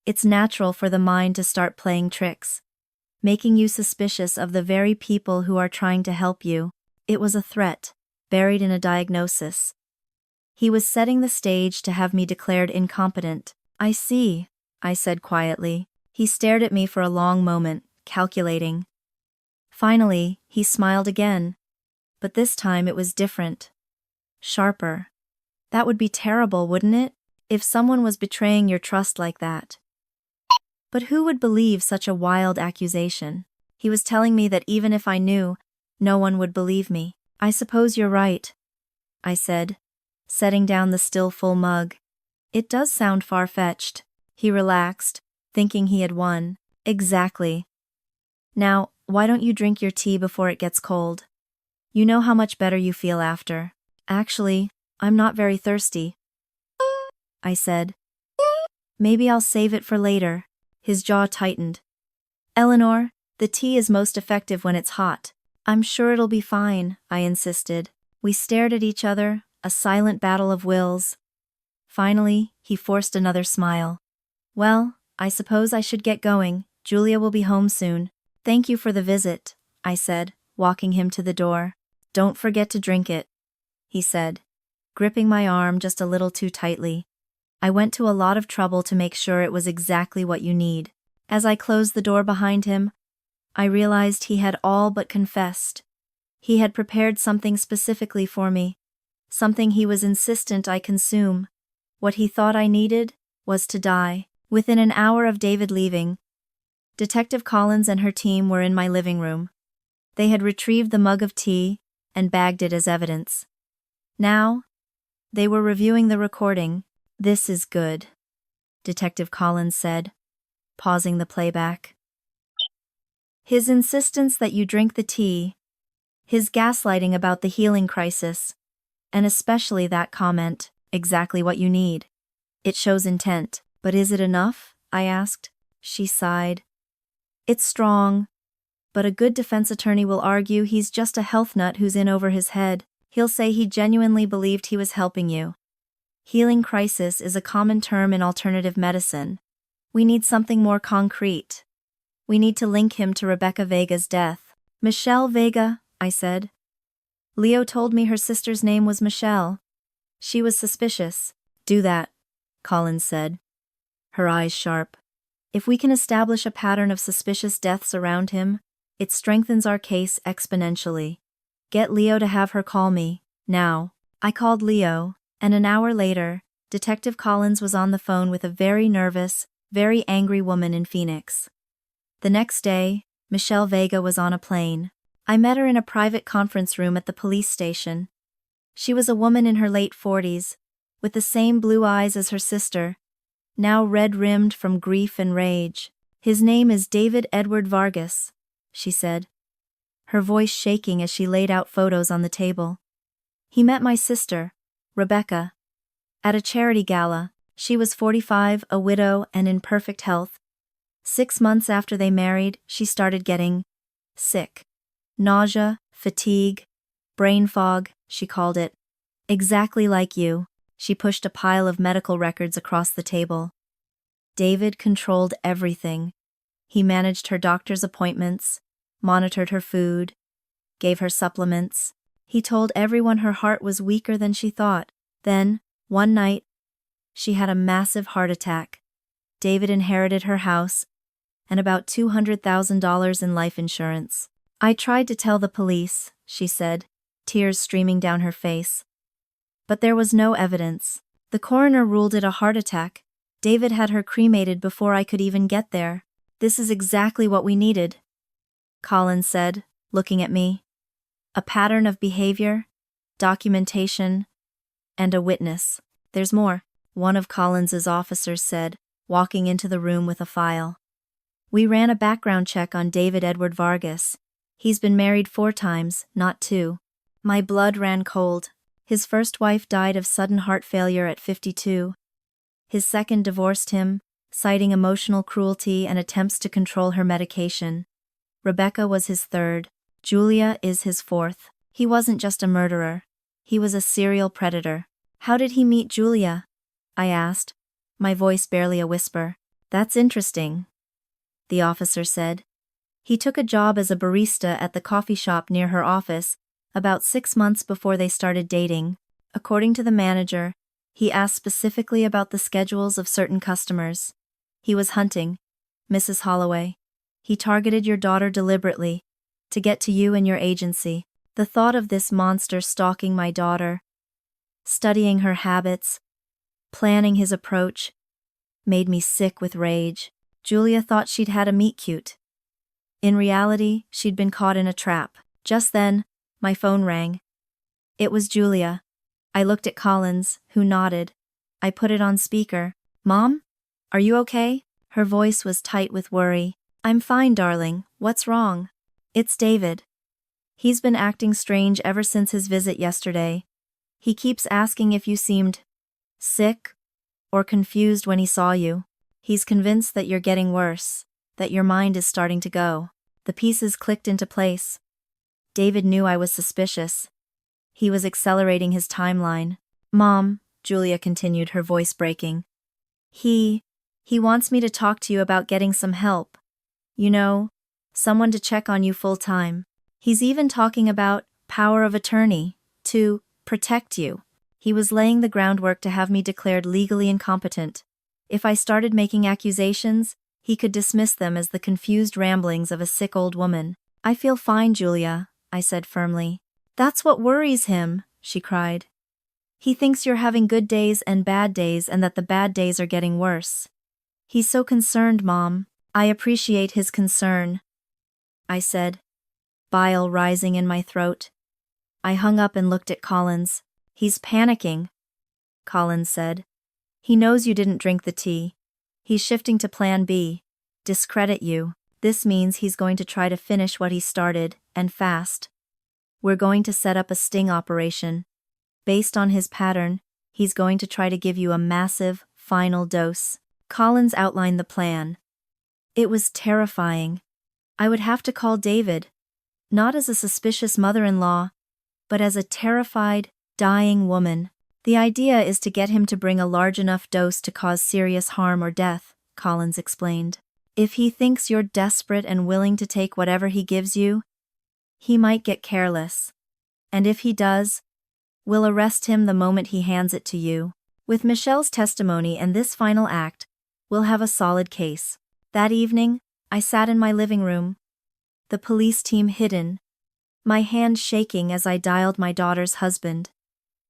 it's natural for the mind to start playing tricks, making you suspicious of the very people who are trying to help you. It was a threat, buried in a diagnosis. He was setting the stage to have me declared incompetent. I see, I said quietly. He stared at me for a long moment, calculating. Finally, he smiled again. But this time it was different. Sharper. That would be terrible, wouldn't it? If someone was betraying your trust like that. But who would believe such a wild accusation? He was telling me that even if I knew, no one would believe me. I suppose you're right, I said, setting down the still full mug. It does sound far-fetched. He relaxed, thinking he had won. Exactly. Now, why don't you drink your tea before it gets cold? You know how much better you feel after. Actually, I'm not very thirsty, I said. Maybe I'll save it for later. His jaw tightened. Eleanor, the tea is most effective when it's hot. I'm sure it'll be fine, I insisted. We stared at each other, a silent battle of wills. Finally, he forced another smile. Well, I suppose I should get going. Julia will be home soon. Thank you for the visit, I said, walking him to the door. Don't forget to drink it, he said, gripping my arm just a little too tightly. I went to a lot of trouble to make sure it was exactly what you need. As I closed the door behind him, I realized he had all but confessed. He had prepared something specifically for me, something he was insistent I consume. What he thought I needed was to die. Within an hour of David leaving, Detective Collins and her team were in my living room. They had retrieved the mug of tea and bagged it as evidence. Now, they were reviewing the recording. This is good, Detective Collins said, pausing the playback. His insistence that you drink the tea, his gaslighting about the healing crisis, and especially that comment, exactly what you need. It shows intent. But is it enough? I asked. She sighed. It's strong, but a good defense attorney will argue he's just a health nut who's in over his head. He'll say he genuinely believed he was helping you. Healing crisis is a common term in alternative medicine. We need something more concrete. We need to link him to Rebecca Vega's death. Michelle Vega, I said. Leo told me her sister's name was Michelle. She was suspicious. Do that, Collins said, her eyes sharp. If we can establish a pattern of suspicious deaths around him, it strengthens our case exponentially. Get Leo to have her call me, now. I called Leo, and an hour later, Detective Collins was on the phone with a very nervous, very angry woman in Phoenix. The next day, Michelle Vega was on a plane. I met her in a private conference room at the police station. She was a woman in her late 40s, with the same blue eyes as her sister, now red-rimmed from grief and rage. His name is David Edward Vargas, she said, her voice shaking as she laid out photos on the table. He met my sister, Rebecca, at a charity gala. She was 45, a widow, and in perfect health. 6 months after they married, she started getting sick. Nausea, fatigue, brain fog, she called it. Exactly like you. She pushed a pile of medical records across the table. David controlled everything. He managed her doctor's appointments, monitored her food, gave her supplements. He told everyone her heart was weaker than she thought. Then, one night, she had a massive heart attack. David inherited her house and about $200,000 in life insurance. I tried to tell the police, she said, tears streaming down her face. But there was no evidence. The coroner ruled it a heart attack. David had her cremated before I could even get there. This is exactly what we needed, Collins said, looking at me. A pattern of behavior, documentation, and a witness. There's more, one of Collins's officers said, walking into the room with a file. We ran a background check on David Edward Vargas. He's been married 4 times, not 2. My blood ran cold. His first wife died of sudden heart failure at 52. His second divorced him, citing emotional cruelty and attempts to control her medication. Rebecca was his third. Julia is his fourth. He wasn't just a murderer. He was a serial predator. How did he meet Julia? I asked, my voice barely a whisper. That's interesting, the officer said. He took a job as a barista at the coffee shop near her office about 6 months before they started dating. According to the manager, he asked specifically about the schedules of certain customers. He was hunting, Mrs. Holloway. He targeted your daughter deliberately, to get to you and your agency. The thought of this monster stalking my daughter, studying her habits, planning his approach, made me sick with rage. Julia thought she'd had a meet-cute. In reality, she'd been caught in a trap. Just then, my phone rang. It was Julia. I looked at Collins, who nodded. I put it on speaker. Mom? Are you okay? Her voice was tight with worry. I'm fine, darling. What's wrong? It's David. He's been acting strange ever since his visit yesterday. He keeps asking if you seemed sick or confused when he saw you. He's convinced that you're getting worse, that your mind is starting to go. The pieces clicked into place. David knew I was suspicious. He was accelerating his timeline. Mom, Julia continued, her voice breaking. He wants me to talk to you about getting some help. You know, someone to check on you full time. He's even talking about power of attorney, to protect you. He was laying the groundwork to have me declared legally incompetent. If I started making accusations, he could dismiss them as the confused ramblings of a sick old woman. I feel fine, Julia, I said firmly. That's what worries him, she cried. He thinks you're having good days and that the bad days are getting worse. He's so concerned, Mom. I appreciate his concern, I said, bile rising in my throat. I hung up and looked at Collins. He's panicking, Collins said. He knows you didn't drink the tea. He's shifting to plan B. Discredit you. This means he's going to try to finish what he started, and fast. We're going to set up a sting operation. Based on his pattern, he's going to try to give you a massive, final dose. Collins outlined the plan. It was terrifying. I would have to call David, not as a suspicious mother-in-law, but as a terrified, dying woman. The idea is to get him to bring a large enough dose to cause serious harm or death, Collins explained. If he thinks you're desperate and willing to take whatever he gives you, he might get careless. And if he does, we'll arrest him the moment he hands it to you. With Michelle's testimony and this final act, we'll have a solid case. That evening, I sat in my living room, the police team hidden, my hand shaking as I dialed my daughter's husband.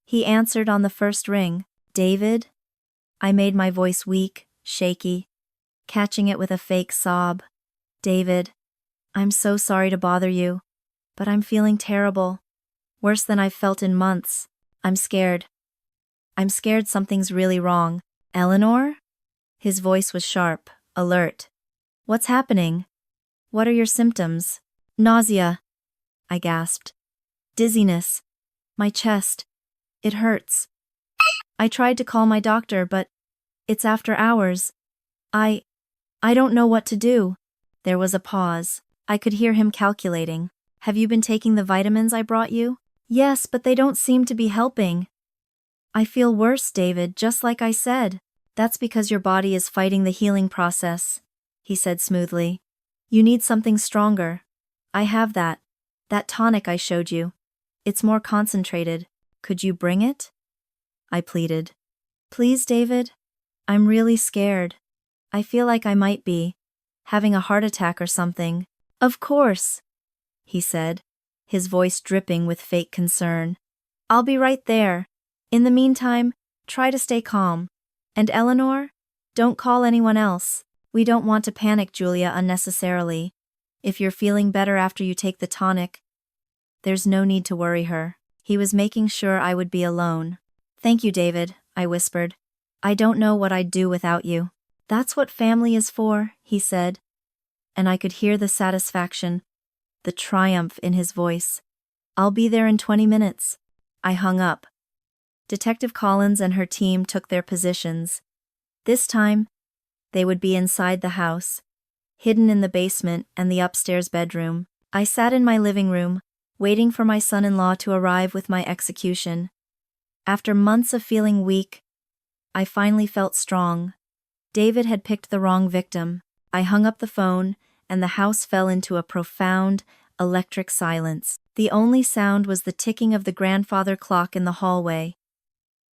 He answered on the first ring. David? I made my voice weak, shaky, catching it with a fake sob. David, I'm so sorry to bother you, but I'm feeling terrible. Worse than I've felt in months. I'm scared. I'm scared something's really wrong. Eleanor? His voice was sharp, alert. What's happening? What are your symptoms? Nausea, I gasped. Dizziness. My chest. It hurts. I tried to call my doctor, but it's after hours. I don't know what to do. There was a pause. I could hear him calculating. Have you been taking the vitamins I brought you? Yes, but they don't seem to be helping. I feel worse, David, just like I said. That's because your body is fighting the healing process, he said smoothly. You need something stronger. I have that. That tonic I showed you. It's more concentrated. Could you bring it? I pleaded. Please, David. I'm really scared. I feel like I might be having a heart attack or something. Of course, he said, his voice dripping with fake concern. I'll be right there. In the meantime, try to stay calm. And Eleanor, don't call anyone else. We don't want to panic Julia unnecessarily. If you're feeling better after you take the tonic, there's no need to worry her. He was making sure I would be alone. Thank you, David, I whispered. I don't know what I'd do without you. That's what family is for, he said. And I could hear the satisfaction, the triumph in his voice. I'll be there in 20 minutes. I hung up. Detective Collins and her team took their positions. This time, they would be inside the house, hidden in the basement and the upstairs bedroom. I sat in my living room, waiting for my son-in-law to arrive with my execution. After months of feeling weak, I finally felt strong. David had picked the wrong victim. I hung up the phone, and the house fell into a profound, electric silence. The only sound was the ticking of the grandfather clock in the hallway,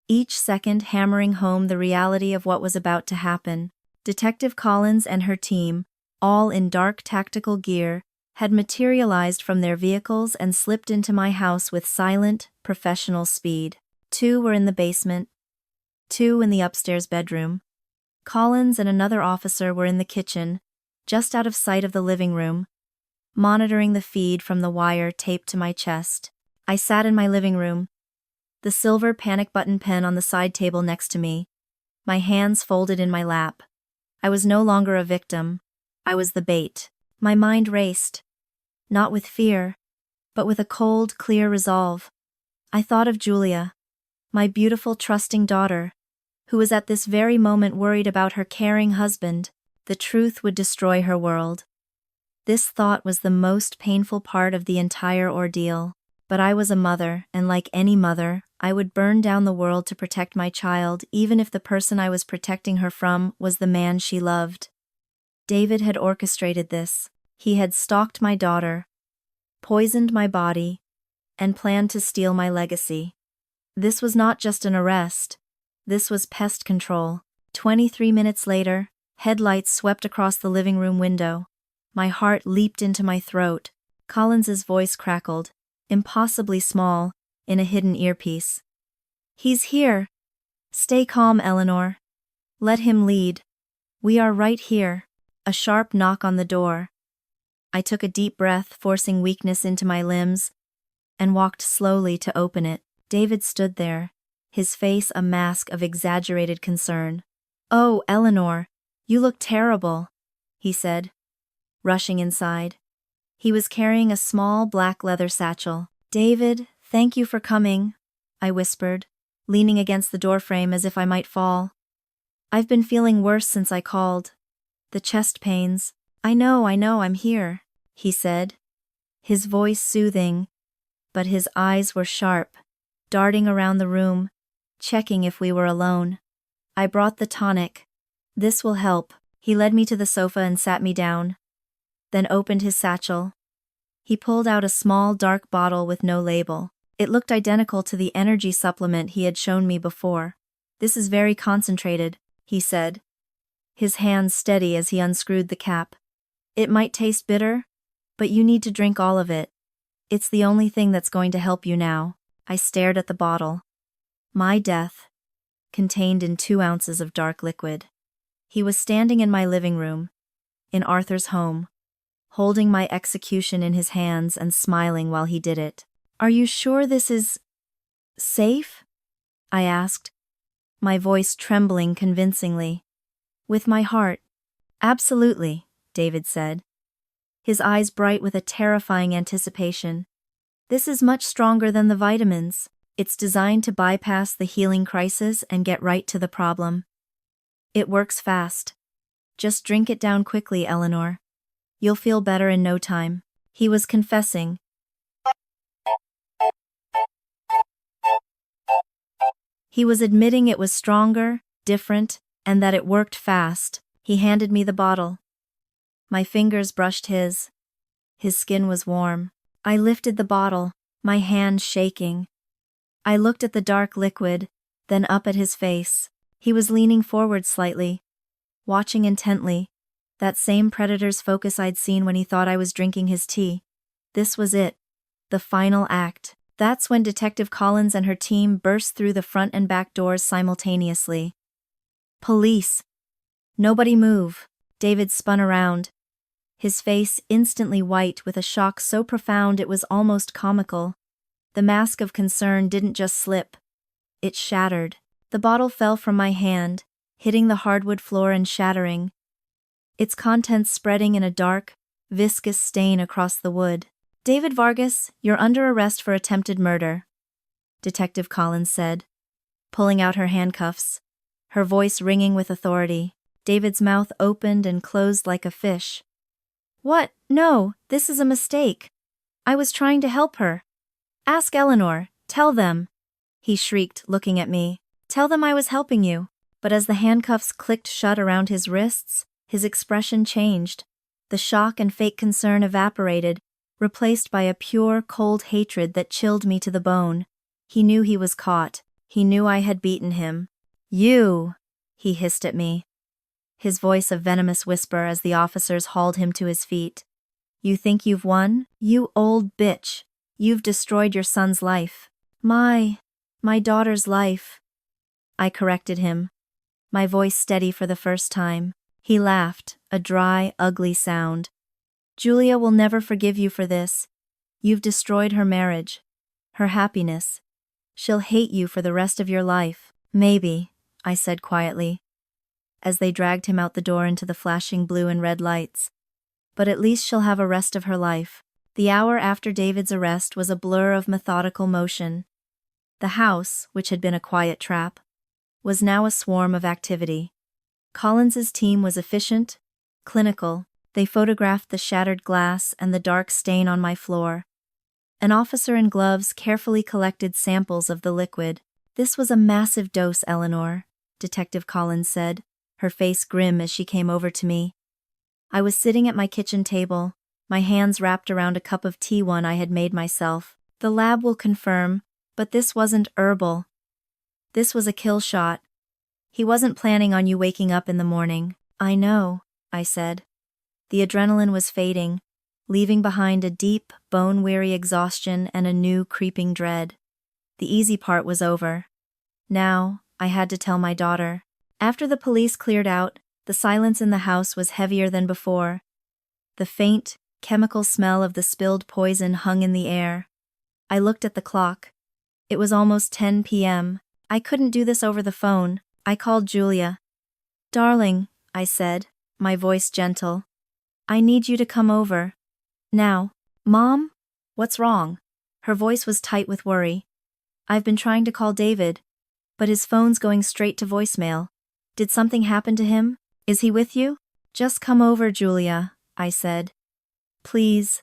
each second hammering home the reality of what was about to happen. Detective Collins and her team, all in dark tactical gear, had materialized from their vehicles and slipped into my house with silent, professional speed. 2 were in the basement, 2 in the upstairs bedroom. Collins and another officer were in the kitchen, just out of sight of the living room, monitoring the feed from the wire taped to my chest. I sat in my living room, the silver panic button pen on the side table next to me, my hands folded in my lap. I was no longer a victim. I was the bait. My mind raced, not with fear, but with a cold, clear resolve. I thought of Julia, my beautiful, trusting daughter, who was at this very moment worried about her caring husband. The truth would destroy her world. This thought was the most painful part of the entire ordeal. But I was a mother, and like any mother, I would burn down the world to protect my child, even if the person I was protecting her from was the man she loved. David had orchestrated this. He had stalked my daughter, poisoned my body, and planned to steal my legacy. This was not just an arrest. This was pest control. 23 minutes later, headlights swept across the living room window. My heart leaped into my throat. Collins's voice crackled, impossibly small, in a hidden earpiece. He's here. Stay calm, Eleanor. Let him lead. We are right here. A sharp knock on the door. I took a deep breath, forcing weakness into my limbs, and walked slowly to open it. David stood there, his face a mask of exaggerated concern. Oh, Eleanor, you look terrible, he said, rushing inside. He was carrying a small black leather satchel. David, thank you for coming, I whispered, leaning against the doorframe as if I might fall. I've been feeling worse since I called. The chest pains. I know, I'm here, he said, his voice soothing, but his eyes were sharp, darting around the room, checking if we were alone. I brought the tonic. This will help. He led me to the sofa and sat me down, then opened his satchel. He pulled out a small, dark bottle with no label. It looked identical to the energy supplement he had shown me before. This is very concentrated, he said, his hands steady as he unscrewed the cap. It might taste bitter, but you need to drink all of it. It's the only thing that's going to help you now. I stared at the bottle. My death, contained in 2 ounces of dark liquid. He was standing in my living room, in Arthur's home, holding my execution in his hands and smiling while he did it. Are you sure this is safe? I asked, my voice trembling convincingly. With my heart. Absolutely, David said, his eyes bright with a terrifying anticipation. This is much stronger than the vitamins. It's designed to bypass the healing crisis and get right to the problem. It works fast. Just drink it down quickly, Eleanor. You'll feel better in no time. He was confessing. He was admitting it was stronger, different, and that it worked fast. He handed me the bottle. My fingers brushed his. His skin was warm. I lifted the bottle, my hand shaking. I looked at the dark liquid, then up at his face. He was leaning forward slightly, watching intently, that same predator's focus I'd seen when he thought I was drinking his tea. This was it, the final act. That's when Detective Collins and her team burst through the front and back doors simultaneously. Police. Nobody move. David spun around, his face instantly white with a shock so profound it was almost comical. The mask of concern didn't just slip. It shattered. The bottle fell from my hand, hitting the hardwood floor and shattering, its contents spreading in a dark, viscous stain across the wood. David Vargas, you're under arrest for attempted murder, Detective Collins said, pulling out her handcuffs, her voice ringing with authority. David's mouth opened and closed like a fish. What? No, this is a mistake. I was trying to help her. Ask Eleanor, tell them, he shrieked, looking at me. Tell them I was helping you. But as the handcuffs clicked shut around his wrists, his expression changed. The shock and fake concern evaporated, replaced by a pure, cold hatred that chilled me to the bone. He knew he was caught. He knew I had beaten him. You, he hissed at me, his voice a venomous whisper as the officers hauled him to his feet. You think you've won? You old bitch. You've destroyed your son's life. My daughter's life. I corrected him, my voice steady for the first time. He laughed, a dry, ugly sound. Julia will never forgive you for this. You've destroyed her marriage, her happiness. She'll hate you for the rest of your life. Maybe, I said quietly, as they dragged him out the door into the flashing blue and red lights. But at least she'll have a rest of her life. The hour after David's arrest was a blur of methodical motion. The house, which had been a quiet trap, was now a swarm of activity. Collins's team was efficient, clinical. They photographed the shattered glass and the dark stain on my floor. An officer in gloves carefully collected samples of the liquid. This was a massive dose, Eleanor, Detective Collins said, her face grim as she came over to me. I was sitting at my kitchen table, my hands wrapped around a cup of tea, one I had made myself. The lab will confirm, but this wasn't herbal. This was a kill shot. He wasn't planning on you waking up in the morning. I know, I said. The adrenaline was fading, leaving behind a deep, bone-weary exhaustion and a new, creeping dread. The easy part was over. Now, I had to tell my daughter. After the police cleared out, the silence in the house was heavier than before. The faint, chemical smell of the spilled poison hung in the air. I looked at the clock. It was almost 10 p.m. I couldn't do this over the phone. I called Julia. Darling, I said, my voice gentle. I need you to come over. Now. Mom? What's wrong? Her voice was tight with worry. I've been trying to call David, but his phone's going straight to voicemail. Did something happen to him? Is he with you? Just come over, Julia, I said. Please.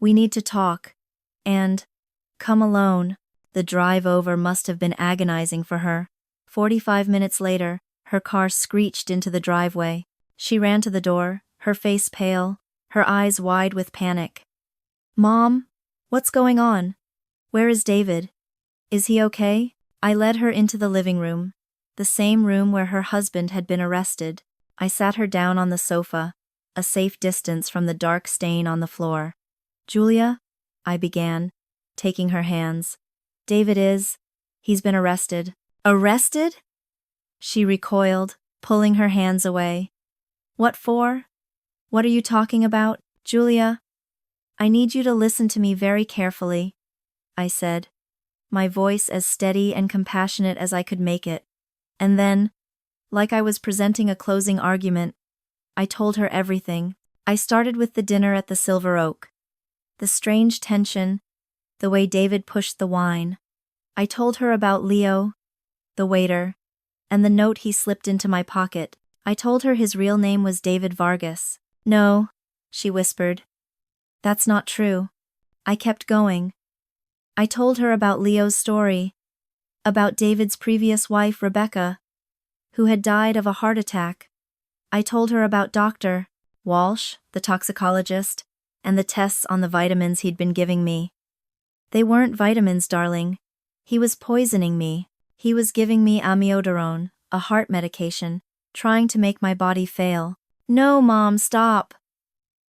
We need to talk. And come alone. The drive over must have been agonizing for her. 45 minutes later, her car screeched into the driveway. She ran to the door, her face pale, her eyes wide with panic. Mom? What's going on? Where is David? Is he okay? I led her into the living room, the same room where her husband had been arrested. I sat her down on the sofa, a safe distance from the dark stain on the floor. Julia, I began, taking her hands. He's been arrested. Arrested? She recoiled, pulling her hands away. What for? What are you talking about, Julia? I need you to listen to me very carefully, I said, my voice as steady and compassionate as I could make it. And then, like I was presenting a closing argument, I told her everything. I started with the dinner at the Silver Oak. The strange tension, the way David pushed the wine. I told her about Leo, the waiter, and the note he slipped into my pocket. I told her his real name was David Vargas. No, she whispered. That's not true. I kept going. I told her about Leo's story, about David's previous wife, Rebecca, who had died of a heart attack. I told her about Dr. Walsh, the toxicologist, and the tests on the vitamins he'd been giving me. They weren't vitamins, darling. He was poisoning me. He was giving me amiodarone, a heart medication, trying to make my body fail. No, Mom, stop.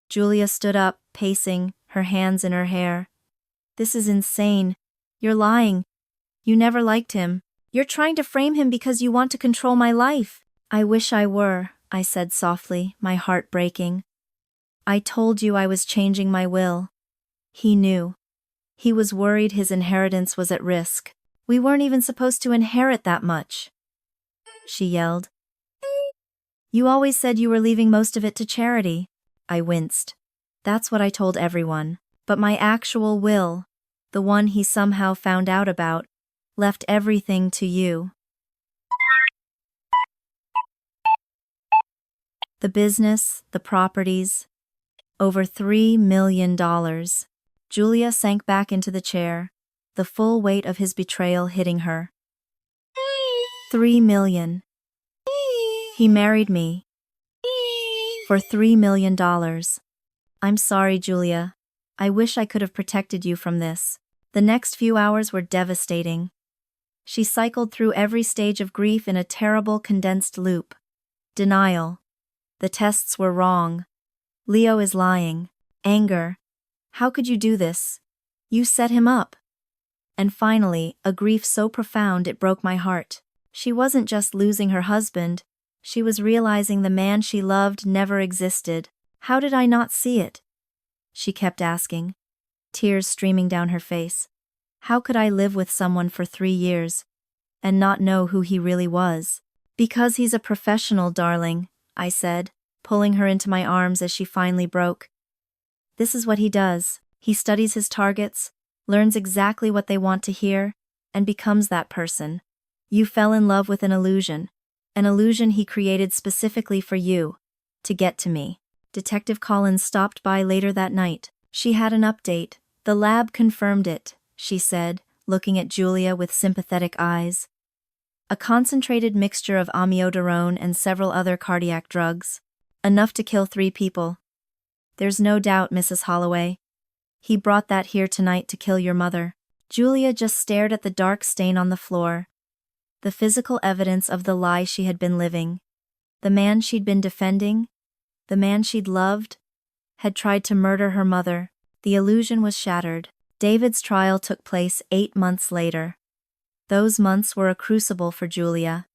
Julia stood up, pacing, her hands in her hair. This is insane. You're lying. You never liked him. You're trying to frame him because you want to control my life. I wish I were, I said softly, my heart breaking. I told you I was changing my will. He knew. He was worried his inheritance was at risk. We weren't even supposed to inherit that much. She yelled. You always said you were leaving most of it to charity. I winced. That's what I told everyone. But my actual will, the one he somehow found out about, left everything to you. The business, the properties. Over $3 million. Julia sank back into the chair, the full weight of his betrayal hitting her. $3 million. He married me. For $3 million. I'm sorry, Julia. I wish I could have protected you from this. The next few hours were devastating. She cycled through every stage of grief in a terrible condensed loop. Denial. The tests were wrong. Leo is lying. Anger. How could you do this? You set him up. And finally, a grief so profound it broke my heart. She wasn't just losing her husband, she was realizing the man she loved never existed. How did I not see it? She kept asking, tears streaming down her face. How could I live with someone for 3 years and not know who he really was? Because he's a professional, darling, I said, pulling her into my arms as she finally broke. This is what he does. He studies his targets, learns exactly what they want to hear, and becomes that person. You fell in love with an illusion he created specifically for you, to get to me. Detective Collins stopped by later that night. She had an update. The lab confirmed it, she said, looking at Julia with sympathetic eyes. A concentrated mixture of amiodarone and several other cardiac drugs. Enough to kill 3 people. There's no doubt, Mrs. Holloway. He brought that here tonight to kill your mother. Julia just stared at the dark stain on the floor. The physical evidence of the lie she had been living. The man she'd been defending, the man she'd loved, had tried to murder her mother. The illusion was shattered. David's trial took place 8 months later. Those months were a crucible for Julia.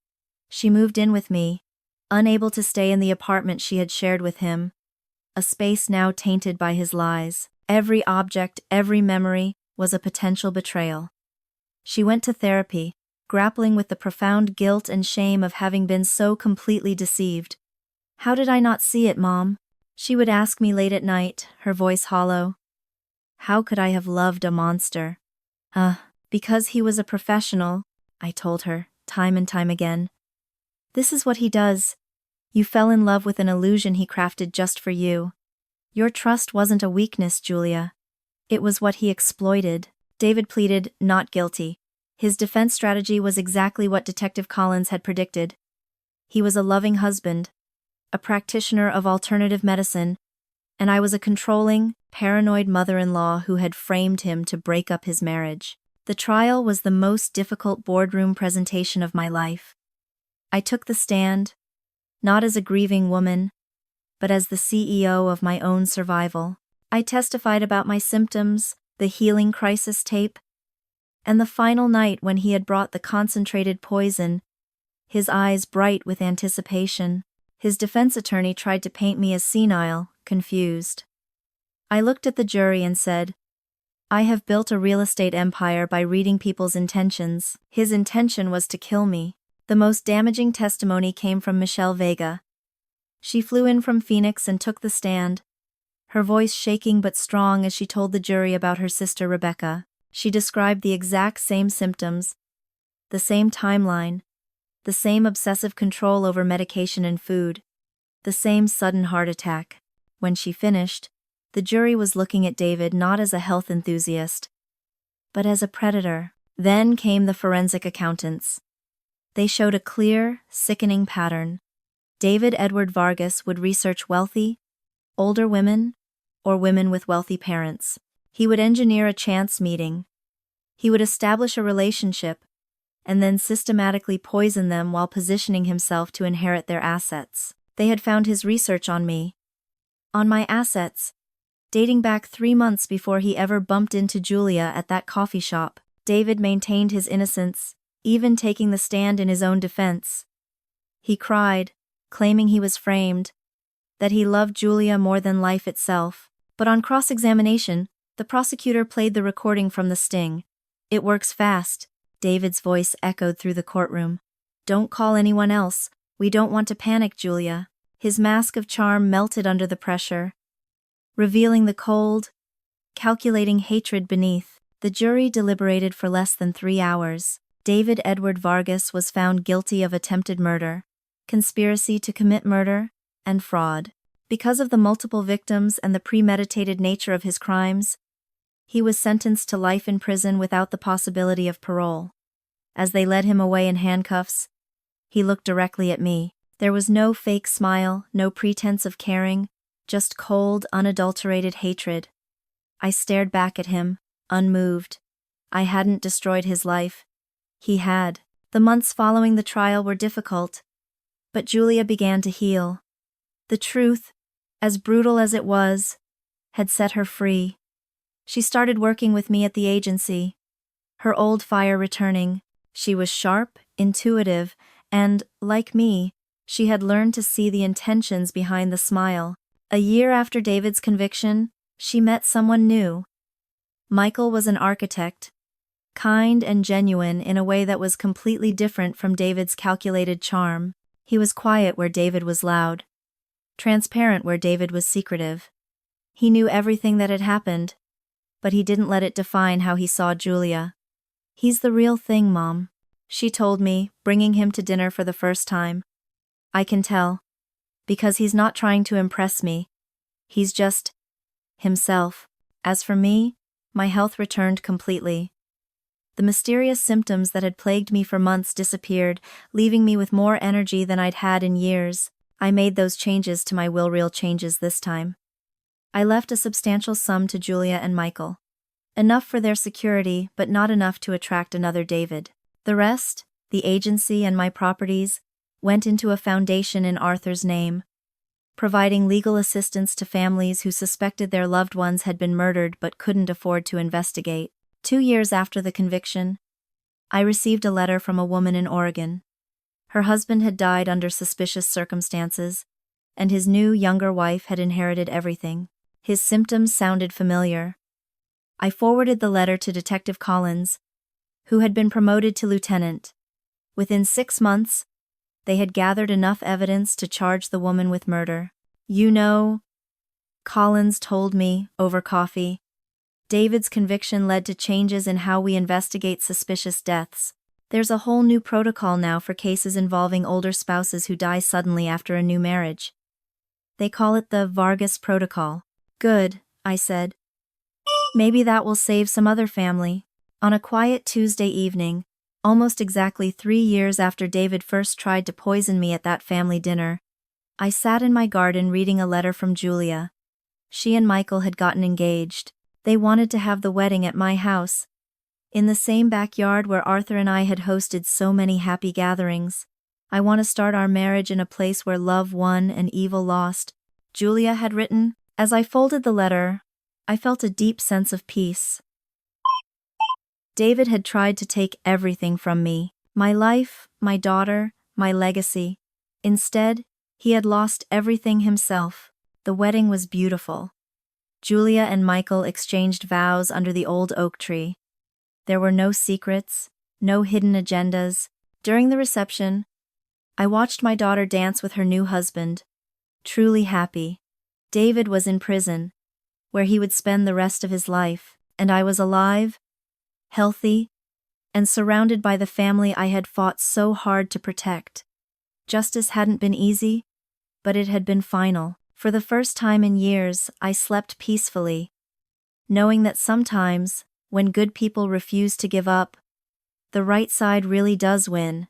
She moved in with me, unable to stay in the apartment she had shared with him, a space now tainted by his lies. Every object, every memory, was a potential betrayal. She went to therapy, grappling with the profound guilt and shame of having been so completely deceived. How did I not see it, Mom? She would ask me late at night, her voice hollow. How could I have loved a monster? Because he was a professional, I told her, time and time again. This is what he does. You fell in love with an illusion he crafted just for you. Your trust wasn't a weakness, Julia. It was what he exploited. David pleaded, not guilty. His defense strategy was exactly what Detective Collins had predicted. He was a loving husband, a practitioner of alternative medicine, and I was a controlling, paranoid mother-in-law who had framed him to break up his marriage. The trial was the most difficult boardroom presentation of my life. I took the stand, not as a grieving woman, but as the CEO of my own survival. I testified about my symptoms, the healing crisis tape, and the final night when he had brought the concentrated poison, his eyes bright with anticipation. His defense attorney tried to paint me as senile, confused. I looked at the jury and said, I have built a real estate empire by reading people's intentions. His intention was to kill me. The most damaging testimony came from Michelle Vega. She flew in from Phoenix and took the stand, her voice shaking but strong as she told the jury about her sister Rebecca. She described the exact same symptoms, the same timeline, the same obsessive control over medication and food, the same sudden heart attack. When she finished, the jury was looking at David not as a health enthusiast, but as a predator. Then came the forensic accountants. They showed a clear, sickening pattern. David Edward Vargas would research wealthy, older women, or women with wealthy parents. He would engineer a chance meeting. He would establish a relationship, and then systematically poison them while positioning himself to inherit their assets. They had found his research on me, on my assets, dating back 3 months before he ever bumped into Julia at that coffee shop. David maintained his innocence, even taking the stand in his own defense. He cried, claiming he was framed, that he loved Julia more than life itself. But on cross-examination, the prosecutor played the recording from the sting. It works fast, David's voice echoed through the courtroom. Don't call anyone else, we don't want to panic, Julia. His mask of charm melted under the pressure, revealing the cold, calculating hatred beneath. The jury deliberated for less than 3 hours. David Edward Vargas was found guilty of attempted murder, conspiracy to commit murder, and fraud. Because of the multiple victims and the premeditated nature of his crimes, he was sentenced to life in prison without the possibility of parole. As they led him away in handcuffs, he looked directly at me. There was no fake smile, no pretense of caring, just cold, unadulterated hatred. I stared back at him, unmoved. I hadn't destroyed his life. He had. The months following the trial were difficult, but Julia began to heal. The truth, as brutal as it was, had set her free. She started working with me at the agency, her old fire returning. She was sharp, intuitive, and, like me, she had learned to see the intentions behind the smile. A year after David's conviction, she met someone new. Michael was an architect, kind and genuine in a way that was completely different from David's calculated charm. He was quiet where David was loud, transparent where David was secretive. He knew everything that had happened, but he didn't let it define how he saw Julia. He's the real thing, Mom, she told me, bringing him to dinner for the first time. I can tell, because he's not trying to impress me. He's just himself. As for me, my health returned completely. The mysterious symptoms that had plagued me for months disappeared, leaving me with more energy than I'd had in years. I made those changes to my will, real changes this time. I left a substantial sum to Julia and Michael. Enough for their security, but not enough to attract another David. The rest, the agency and my properties, went into a foundation in Arthur's name, providing legal assistance to families who suspected their loved ones had been murdered but couldn't afford to investigate. 2 years after the conviction, I received a letter from a woman in Oregon. Her husband had died under suspicious circumstances, and his new, younger wife had inherited everything. His symptoms sounded familiar. I forwarded the letter to Detective Collins, who had been promoted to lieutenant. Within 6 months, they had gathered enough evidence to charge the woman with murder. You know, Collins told me, over coffee, David's conviction led to changes in how we investigate suspicious deaths. There's a whole new protocol now for cases involving older spouses who die suddenly after a new marriage. They call it the Vargas Protocol. Good, I said. Maybe that will save some other family. On a quiet Tuesday evening, almost exactly 3 years after David first tried to poison me at that family dinner, I sat in my garden reading a letter from Julia. She and Michael had gotten engaged. They wanted to have the wedding at my house, in the same backyard where Arthur and I had hosted so many happy gatherings. I want to start our marriage in a place where love won and evil lost, Julia had written. As I folded the letter, I felt a deep sense of peace. David had tried to take everything from me. My life, my daughter, my legacy. Instead, he had lost everything himself. The wedding was beautiful. Julia and Michael exchanged vows under the old oak tree. There were no secrets, no hidden agendas. During the reception, I watched my daughter dance with her new husband, truly happy. David was in prison, where he would spend the rest of his life, and I was alive, healthy, and surrounded by the family I had fought so hard to protect. Justice hadn't been easy, but it had been final. For the first time in years, I slept peacefully, knowing that sometimes, when good people refuse to give up, the right side really does win.